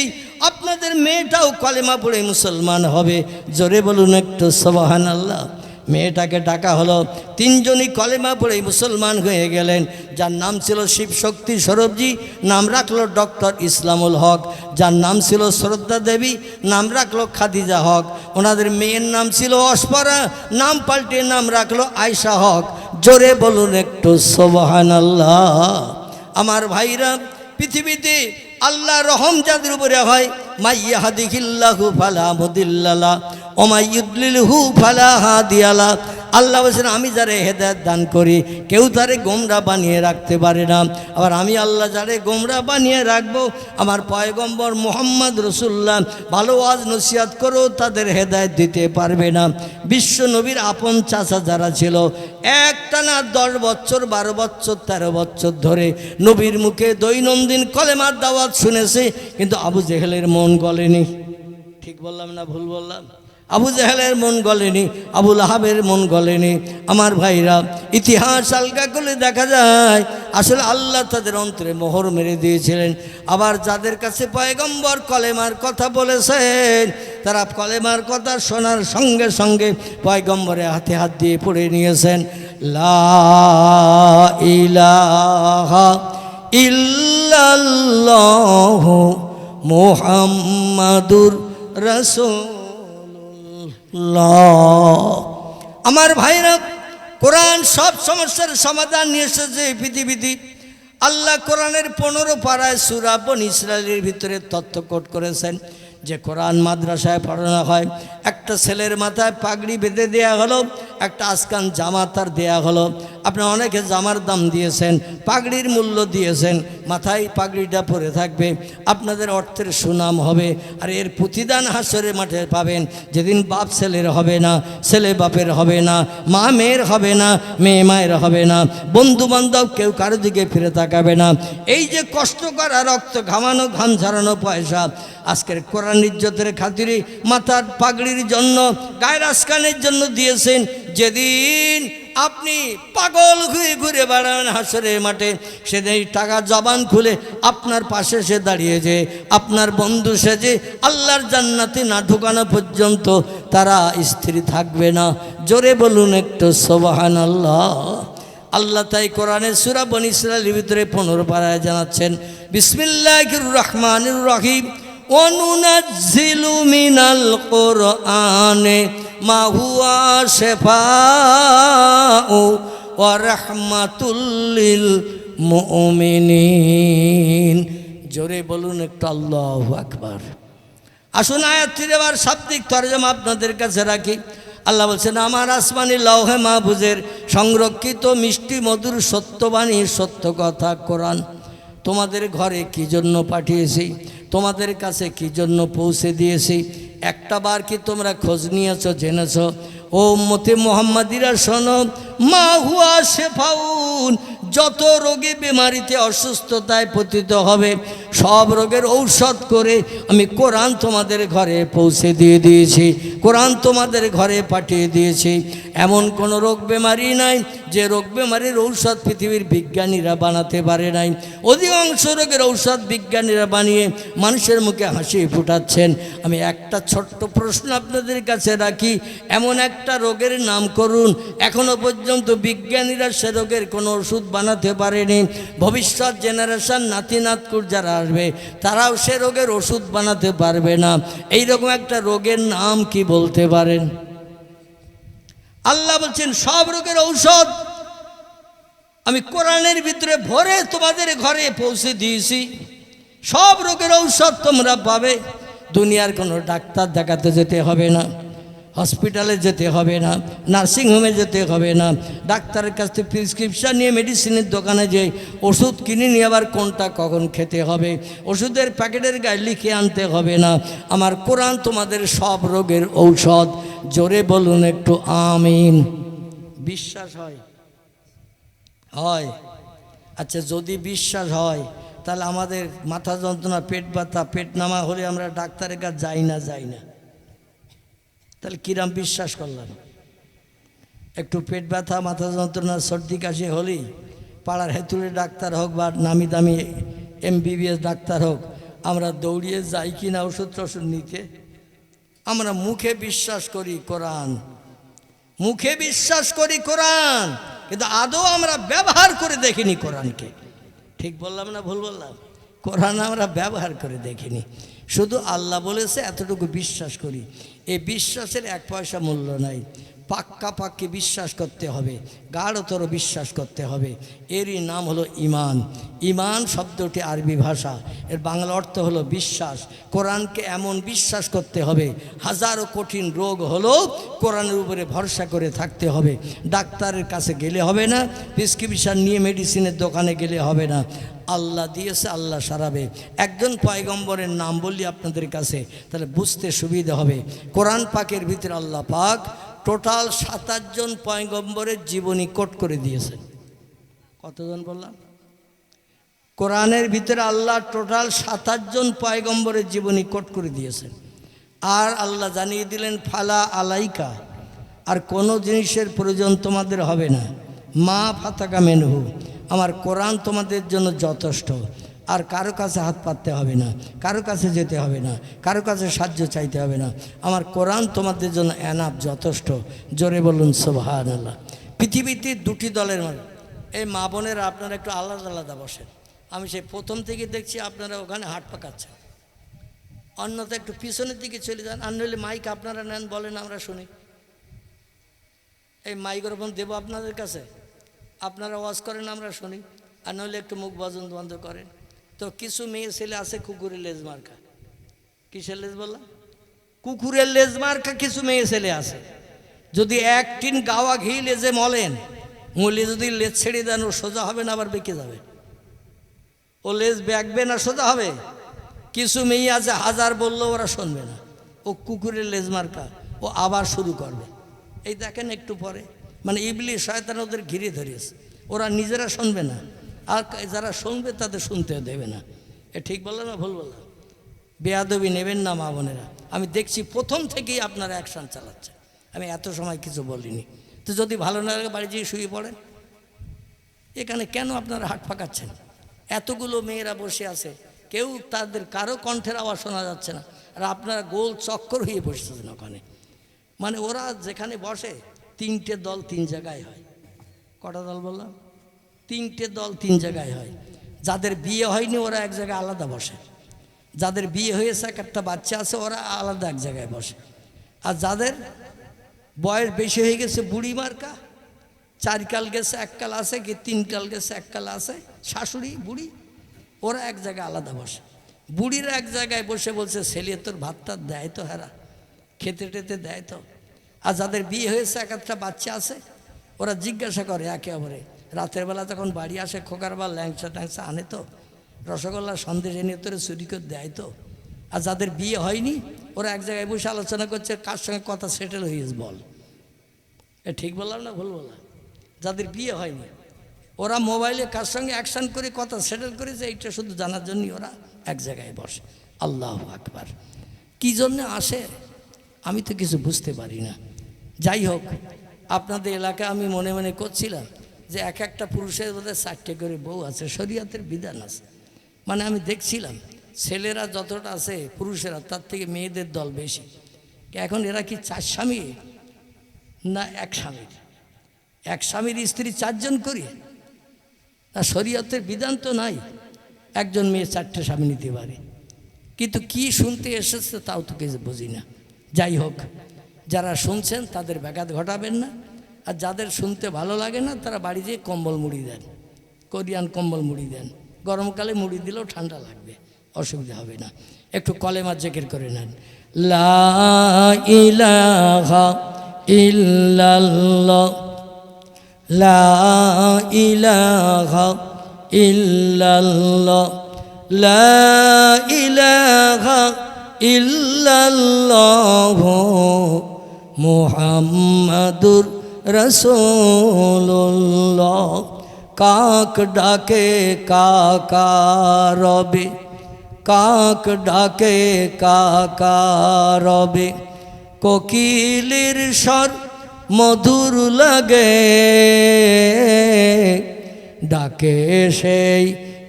S1: আপনাদের মেয়েটাও কলেমা পড়ে মুসলমান হবে। জোরে বলুন একটু সুবহানাল্লাহ। মেয়েটাকে ডাকা হলো, তিনজনই কলেমা পড়ে মুসলমান হয়ে গেলেন। যার নাম ছিল শিবশক্তি স্বরূপজি, নাম রাখলো ডক্টর ইসলামুল হক। যার নাম ছিল শ্রদ্ধা দেবী, নাম রাখলো খাদিজা হক। ওনাদের মেয়ের নাম ছিল অস্পরা, নাম পাল্টে নাম রাখলো আয়শা হক। জোরে বলুন একটু সুবহানাল্লাহ। আমার ভাইরা, পৃথিবীতে আল্লাহ রহম যাদের উপরে হয়, মাইয়াহদিহিল্লাহু ফালা মুদিল্লা লাহু ওয়া মাইয়ুদলিলহু ফালা হাদিয়া লাহু। আল্লাহ বলেছেন, আমি যারে হেদায়েত দান করি কেউ তারে গোমরা বানিয়ে রাখতে পারে না। আবার আমি আল্লাহ যারে গোমরা বানিয়ে রাখবো, আমার পয়গম্বর মুহাম্মদ রাসূলুল্লাহ ভালো ওয়াজ নসিহত করো, তাদের হেদায়েত দিতে পারবে না। বিশ্ব নবীর আপন চাচা যারা ছিল, একটানা 10 বছর 12 বছর 13 বছর ধরে নবীর মুখে দৈনন্দিন কলেমার দাওয়াত শুনেছে, কিন্তু আবু জেহেলের মন গলেনি। ঠিক বললাম না ভুল বললাম? আবু জেহেলের মন গলেনি, আবু লাহাবের মন গলেনি। আমার ভাইরা, ইতিহাস আলগা করলে দেখা যায় আসলে আল্লাহ তাদের অন্তরে মোহর মেরে দিয়েছিলেন। আবার যাদের কাছে পয়গম্বর কলেমার কথা বলেছেন, তারা কলেমার কথা শোনার সঙ্গে সঙ্গে পয়গম্বরের হাতে হাত দিয়ে পড়ে নিয়েছেন, লা ইলাহা ইল্লাল্লাহু মুহাম্মাদুর রাসূলুল্লাহ। আমার ভাইরা, কোরআন সব সমস্যার সমাধান নিয়ে এসেছে এই পৃথিবীতে। আল্লাহ কোরআনের 15 পারায় সূরা বনী ইসরাঈলের ভিতরে তথ্য কোট করেছেন যে কোরআন মাদ্রাসায় পড়ানো হয়। একটা ছেলের মাথায় পাগড়ি বেঁধে দেয়া হলো, একটা আজকান জামা তার দেয়া হলো। আপনারা অনেকে জামার দাম দিয়েছেন, পাগড়ির মূল্য দিয়েছেন, মাথায় পাগড়িটা পরে থাকবে, আপনাদের অর্থের সুনাম হবে। আর এর প্রতিদান হাসরের মাঠে পাবেন, যেদিন বাপ ছেলের হবে না, ছেলে বাপের হবে না, মা মেয়ের হবে না, মেয়ে মায়ের হবে না, বন্ধু বান্ধব কেউ কারো দিকে ফিরে তাকাবে না। এই যে কষ্ট করা, রক্ত ঘামানো, ঘাম ঝরানো পয়সা আজকের কোরআন ইজ্জতের খাতিরে মাথার পাগড়ির জন্য, গায়ের আজকানের জন্য দিয়েছেন। যেদিন আপনি পাগল ঘুরে ঘুরে বেড়াবেন হাসরের মাঠে, সেদিন টাকা জবান খুলে আপনার পাশে সে দাঁড়িয়ে যে আপনার বন্ধু সেজে আল্লাহর জান্নাতে না ঢুকানো পর্যন্ত তারা স্থির থাকবে না। জোরে বলুন একটু সুবহানাল্লাহ। আল্লাহ তাই কোরআনের সূরা বনী ইসরাঈলের ভিতরে 15 পারায় জানাচ্ছেন, বিসমিল্লাহির রহমানির রহিম, ওয়ানুনাজ্জিলু মিনাল কুরআনে মা হুয়া শিফাউ ওয়া রাহমাতুল লিল মুমিনিন। জোরে বলুন একটু আল্লাহু আকবার। আসুন আয়াতটির এবার শাব্দিক তরজমা আপনাদের কাছে রাখি। আল্লাহ বলছেন, আমার আসমানি লৌহে মাহফুজের সংরক্ষিত মিষ্টি মধুর সত্যবাণী সত্য কথা কোরআন তোমাদের ঘরে কি জন্য পাঠিয়েছি, তোমাদের কাছে কি জন্য পৌঁছে দিয়েছি, একটা বার কি তোমরা খোঁজ নিয়েছো, জেনেছো? ও উম্মতে মুহাম্মাদিরা শোনো, মা হুয়া শেফাউন, যত রোগে বেমারিতে অসুস্থতায় পতিত হবে সব রোগের ঔষধ করে আমি কোরআন তোমাদের ঘরে পৌঁছে দিয়ে দিয়েছি, কোরআন তোমাদের ঘরে পাঠিয়ে দিয়েছি। এমন কোনো রোগ বেমারি নাই যে রোগ বেমারির ঔষধ পৃথিবীর বিজ্ঞানীরা বানাতে পারে নাই। অধিকাংশ রোগের ঔষধ বিজ্ঞানীরা বানিয়ে মানুষের মুখে হাসি ফুটাচ্ছেন। আমি একটা ছোট্ট প্রশ্ন আপনাদের কাছে রাখি, এমন একটা রোগের নাম করুন এখনো পর্যন্ত বিজ্ঞানীরা সে রোগের কোনো ওষুধ বানাতে পারেনি। ভবিষ্যৎ জেনারেশন নাতি নাতকুর যারা আসবে তারাও সে রোগের ওষুধ বানাতে পারবে না। এইরকম একটা রোগের নাম কি বলতে পারেন? আল্লাহ বলছেন, সব রোগের ঔষধ আমি কোরআনের ভিতরে ভরে তোমাদের ঘরে পৌঁছে দিয়েছি। সব রোগের ঔষধ তোমরা পাবে। দুনিয়ার কোনো ডাক্তার দেখাতে যেতে হবে না, হসপিটালে যেতে হবে না, নার্সিংহোমে যেতে হবে না, ডাক্তারের কাছ থেকে প্রেসক্রিপশান নিয়ে মেডিসিনের দোকানে যে ওষুধ কিনে নিয়ে আবার কোনটা কখন খেতে হবে ওষুধের প্যাকেটের গায়ে লিখে আনতে হবে না। আমার কোরআন তোমাদের সব রোগের ঔষধ। জোরে বলুন একটু আমিন। বিশ্বাস হয়? হয়? আচ্ছা, যদি বিশ্বাস হয় তাহলে আমাদের মাথা যন্ত্রণা, পেট ব্যথা, পেট নামা হলে আমরা ডাক্তারের কাছে যাই না? তাহলে কিরাম বিশ্বাস করলাম? একটু পেট ব্যথা, মাথা যন্ত্রণা, সর্দি কাশি হলেই পাড়ার হেতুরে ডাক্তার হোক বা নামি দামি MBBS ডাক্তার হোক, আমরা দৌড়িয়ে যাই কি না ওষুধ টষুধ নিতে? আমরা মুখে বিশ্বাস করি কোরআন, মুখে বিশ্বাস করি কোরআন, কিন্তু আদৌ আমরা ব্যবহার করে দেখিনি কোরআনকে। ঠিক বললাম না ভুল বললাম? কোরআন আমরা ব্যবহার করে দেখিনি, শুধু আল্লাহ বলেছে এতটুকু বিশ্বাস করি। এই বিশ্বাসের 1 পয়সা মূল্য নাই। পাক্কি বিশ্বাস করতে হবে, গাঢ়তর বিশ্বাস করতে হবে। এরই নাম হলো ঈমান। ঈমান শব্দটি আরবি ভাষা, এর বাংলা অর্থ হলো বিশ্বাস। কোরআনকে এমন বিশ্বাস করতে হবে, হাজারো কঠিন রোগ হলো কোরআনের উপরে ভরসা করে থাকতে হবে। ডাক্তারের কাছে গেলে হবে না, প্রেসক্রিপশন নিয়ে মেডিসিনের দোকানে গেলে হবে না। আল্লাহ দিয়েছে, আল্লাহ সারাবে। একজন পয়গম্বরের নাম বললি আপনাদের কাছে, তাহলে বুঝতে সুবিধা হবে। কোরআন পাকের ভিতরে আল্লাহ পাক টোটাল 27 জন পয়গম্বরের জীবনী কোট করে দিয়েছেন। কতজন বললাম? কোরআনের ভিতরে আল্লাহ টোটাল 27 জন পয়গম্বরের জীবনী কোট করে দিয়েছেন। আর আল্লাহ জানিয়ে দিলেন, ফালা আলাইকা, আর কোনো জিনিসের প্রয়োজন তোমাদের হবে না। মা ফাতাকা মেনহু, আমার কোরআন তোমাদের জন্য যথেষ্ট। আর কারো কাছে হাত পাততে হবে না, কারো কাছে যেতে হবে না, কারো কাছে সাহায্য চাইতে হবে না। আমার কোরআন তোমাদের জন্য এনাফ, যথেষ্ট। জোরে বলুন সুবহানাল্লাহ। পৃথিবীতে দুটি দলের মানুষ, এই মা বোনেরা আপনারা একটু আলাদা আলাদা বসেন। আমি সেই প্রথম থেকে দেখছি আপনারা ওখানে হাট পাকাচ্ছেন, অন্যথা একটু পিছনের দিকে চলে যান। আর নইলে মাইক আপনারা নেন, বলেন আমরা শুনি। এই মাইক্রোফোন দেবো আপনাদের কাছে, আপনারা ওয়াজ করেন, আমরা শুনি। আর নইলে একটু মুখ বন্ধ করেন। তো কিছু মেয়ে ছেলে আছে কুকুরের লেজ মার্কা। কিসের লেজ বললাম? কুকুরের লেজ মার্কা কিছু মেয়ে ছেলে আছে। যদি এক টিন গাওয়া ঘি লেজে মলেন, মলে যদি লেজ ছেড়ে দেন, ও সোজা হবে না আবার বেঁকে যাবে? ও লেজ ব্যাকবে না সোজা হবে? কিছু মেয়ে আছে হাজার বললেও ওরা শুনবে না, ও কুকুরের লেজ মার্কা, ও আবার শুরু করবে। এই দেখেন একটু পরে, মানে ইবলিশ শয়তান ওদের ঘিরে ধরেছে, ওরা নিজেরা শুনবে না, আর যারা শুনবে তাদের শুনতে দেবে না। এ ঠিক বললাম না ভুল বললাম? বেয়াদবি নেবেন না মা বোনেরা। আমি দেখছি প্রথম থেকেই আপনারা অ্যাকশন চালাচ্ছেন, আমি এত সময় কিছু বলিনি। তো যদি ভালো না লাগে বাড়ি যেয়ে শুয়ে পড়েন। এখানে কেন আপনারা হাট পাকাচ্ছেন? এতগুলো মেয়েরা বসে আছে, কেউ তাদের কারো কণ্ঠের আওয়াজ শোনা যাচ্ছে না, আর আপনারা গোল চক্কর হয়ে বসতেছেন ওখানে। মানে ওরা যেখানে বসে, তিনটে দল তিন জায়গায় হয়। কটা দল বললাম? তিনটে দল তিন জায়গায় হয়। যাদের বিয়ে হয়নি ওরা এক জায়গায় আলাদা বসে, যাদের বিয়ে হয়েছে, একটা বাচ্চা আছে, ওরা আলাদা এক জায়গায় বসে। আর যাদের বয়স বেশি হয়ে গেছে, বুড়ি মার্কা, 4 কাল গেছে 1 কাল আছে, কি 3 কাল গেছে 1 কাল আছে, শাশুড়ি বুড়ি, ওরা এক জায়গায় আলাদা বসে। বুড়িরা এক জায়গায় বসে বলছে, ছেলে তোর ভাতটা দেয় তো, হেরা খেতে টেতে দেয় তো। আর যাদের বিয়ে হয়েছে, একটা বাচ্চা আছে, ওরা জিজ্ঞাসা করে একেবারে, রাতের বেলা যখন বাড়ি আসে, খোকার বা ল্যাংচা ট্যাংচা আনে তো, রসগোল্লা সন্দেশ এনে তোরে চুরি করে দেয় তো। আর যাদের বিয়ে হয়নি, ওরা এক জায়গায় বসে আলোচনা করছে কার সঙ্গে কথা সেটেল হয়েছে বল। এ ঠিক বললাম না ভুল বললাম? যাদের বিয়ে হয়নি, ওরা মোবাইলে কার সঙ্গে অ্যাকশান করে কথা সেটেল করেছে, এইটা শুধু জানার জন্যই ওরা এক জায়গায় বসে। আল্লাহু আকবার। কী জন্যে আসে আমি তো কিছু বুঝতে পারি না। যাই হোক, আপনাদের এলাকায় আমি মনে মনে করছিলাম যে এক একটা পুরুষের বোধহয় 4টে করে বউ আছে, শরীয়তের বিধান আছে। মানে আমি দেখছিলাম ছেলেরা যতটা আছে পুরুষেরা, তার থেকে মেয়েদের দল বেশি। এখন এরা কি 4 স্বামী না 1 স্বামীর? 1 স্বামীর স্ত্রী 4 জন করি না? শরীয়তের বিধান তো নাই একজন মেয়ে 4টে স্বামী নিতে পারে। কিন্তু কি শুনতে এসেছে তাও তো কিছু বুঝি না। যাই হোক, যারা শুনছেন তাদের ব্যাঘাত ঘটাবেন না, আর যাদের শুনতে ভালো লাগে না তারা বাড়ি যেয়ে কম্বল মুড়ি দেন, কোরিয়ান কম্বল মুড়ি দেন। গরমকালে মুড়ি দিলেও ঠান্ডা লাগবে, অসুবিধা হবে না। একটু কলেমা জিকির করে নেন। লা ইলাহা ইল্লাল্লাহ, লা ইলাহা ইল্লাল্লাহ, লা ইলাহা ইল্লাল্লাহ মুহাম্মাদুর রাসূলুল্লাহ। কাক ডাকে কাকা রবে, কাক ডাকে কাকা রবে, কোকিলের স্বর মধুর লাগে, ডাকে সেই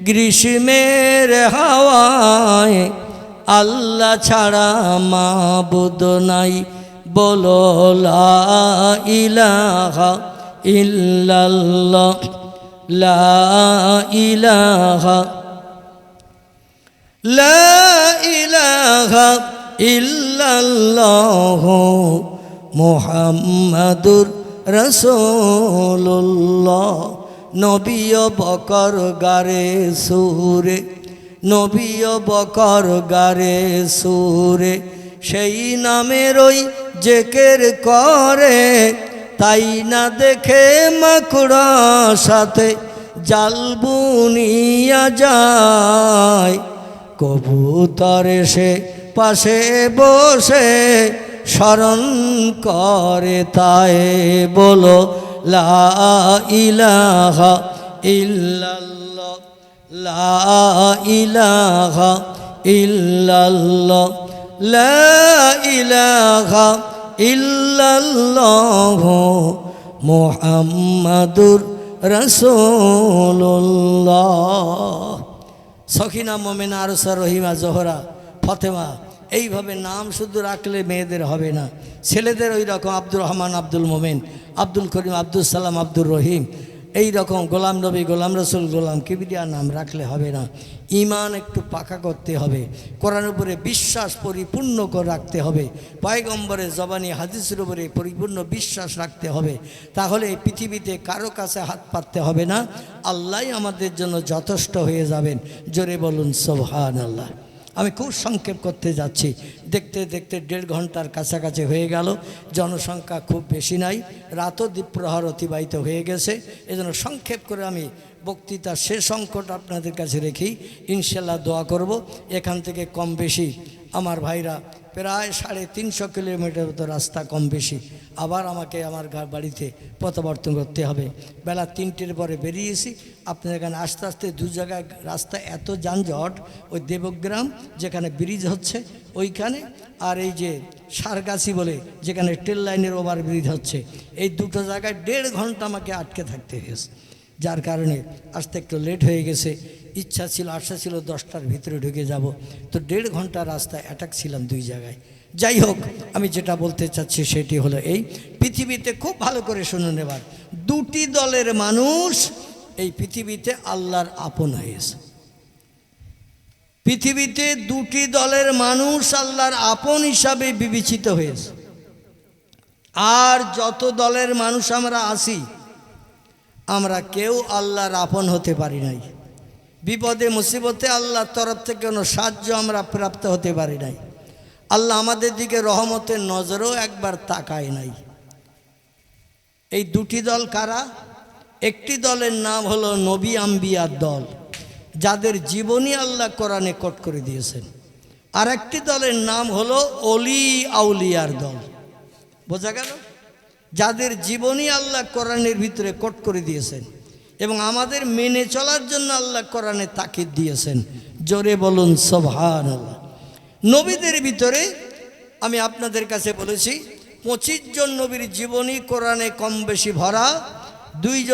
S1: গ্রীষ্মের হাওয়ায়, আল্লাহ ছাড়া মাবুদ নাই, বলো লা ইলাহা ইল্লাল্লাহ, লা ইলাহা, লা ইলাহা ইল্লাল্লাহ মুহাম্মাদুর রাসূলুল্লাহ। নবীও বকর গারে সুরে, নবীও বকর গারে সুরে, সেই নামের ওই জেকের করে, তাই না দেখে মাকড়া সাথে জাল বুনিয়া যায়, কবুতর সে পাশে বসে স্মরণ করে, তাই বলো লা ইলাহা ইল্লাল্লাহ, লা ইলাহা ইল্লাল্লাহ, লা ইলাহা ইল্লাল্লাহ মুহাম্মাদুর রাসূলুল্লাহ সখিনা, মোমেনা, আরসা, রহিমা, জোহরা, ফতেমা, এইভাবে নাম শুধু রাখলে মেয়েদের হবে না, ছেলেদের ওই রকম আব্দুর রহমান, আব্দুল মোমেন, আব্দুল করিম, আব্দুল সালাম, আব্দুর রহিম, এই রকম গোলাম নবী, গোলাম রসুল, গোলাম কিবরিয়া নাম রাখলে হবে না। ঈমান একটু পাকা করতে হবে, কোরআনের উপরে বিশ্বাস পরিপূর্ণ করে রাখতে হবে, পয়গম্বরের জবানি হাদিসের উপরে পরিপূর্ণ বিশ্বাস রাখতে হবে। তাহলে এই পৃথিবীতে কারো কাছে হাত পাততে হবে না, আল্লাহই আমাদের জন্য যথেষ্ট হয়ে যাবেন। জোরে বলুন সুবহানাল্লাহ। আমি খুব সংক্ষেপ করতে যাচ্ছি, দেখতে দেখতে 1.5 ঘন্টার কাছাকাছি হয়ে গেল, জনসংখ্যা খুব বেশি নাই, রাতও দ্বীপ্রহর অতিবাহিত হয়ে গেছে। এজন্য সংক্ষেপ করে আমি বক্তৃতার শেষ অঙ্কটা আপনাদের কাছে রেখেই ইনশাল্লাহ দোয়া করব। এখান থেকে কম বেশি আমার ভাইরা প্রায় 350 কিলোমিটার মতো রাস্তা কম বেশি, আবার আমাকে আমার বাড়িতে প্রত্যাবর্তন করতে হবে। বেলা 3টের পরে বেরিয়েছি, আপনাদের এখানে আস্তে আস্তে 2 জায়গায় রাস্তা এত যানজট, ওই দেবগ্রাম যেখানে ব্রিজ হচ্ছে ওইখানে, আর এই যে সারগাছি বলে যেখানে ট্রেন লাইনের ওভারব্রিজ হচ্ছে, এই দুটো জায়গায় 1.5 ঘন্টা আমাকে আটকে থাকতে হয়েছে, যার কারণে আসতে একটু লেট হয়ে গেছে। ইচ্ছা ছিল, আশা ছিল 10টার ভিতরে ঢুকে যাব, তো 1.5 ঘন্টা রাস্তায় অ্যাটাক ছিলাম 2 জায়গায়। যাই হোক, আমি যেটা বলতে চাচ্ছি সেটি হলো এই, পৃথিবীতে খুব ভালো করে শুনুন এবার, 2টি দলের মানুষ এই পৃথিবীতে আল্লাহর আপন হয়েছে। পৃথিবীতে 2টি দলের মানুষ আল্লাহর আপন হিসাবে বিবেচিত হয়েছে। আর যত দলের মানুষ আমরা আছি, আমরা কেউ আল্লাহর আপন হতে পারি নাই। বিপদে মুসিবতে আল্লাহর তরফ থেকে কোনো সাহায্য আমরা প্রাপ্ত হতে পারি নাই। আল্লাহ আমাদের দিকে রহমতের নজরও একবার তাকায় নাই। এই 2টি দল কারা? একটি দলের নাম হলো নবী আম্বিয়ার দল, যাদের জীবনী আল্লাহ কোরআনে কোট করে দিয়েছেন। আর একটি দলের নাম হলো অলি আউলিয়ার দল। বোঝা গেল? যাদের জীবনী আল্লাহ কোরআনের ভিতরে কোট করে দিয়েছেন এবং আমাদের মেনে চলার জন্য আল্লাহ কোরআনে তাকিদ দিয়েছেন। জোরে বলুন সুবহানাল্লাহ। নবীদের ভিতরে আমি আপনাদের কাছে বলেছি 25 জন নবীর জীবনী কোরআনে কম বেশি ভরা, 2 জন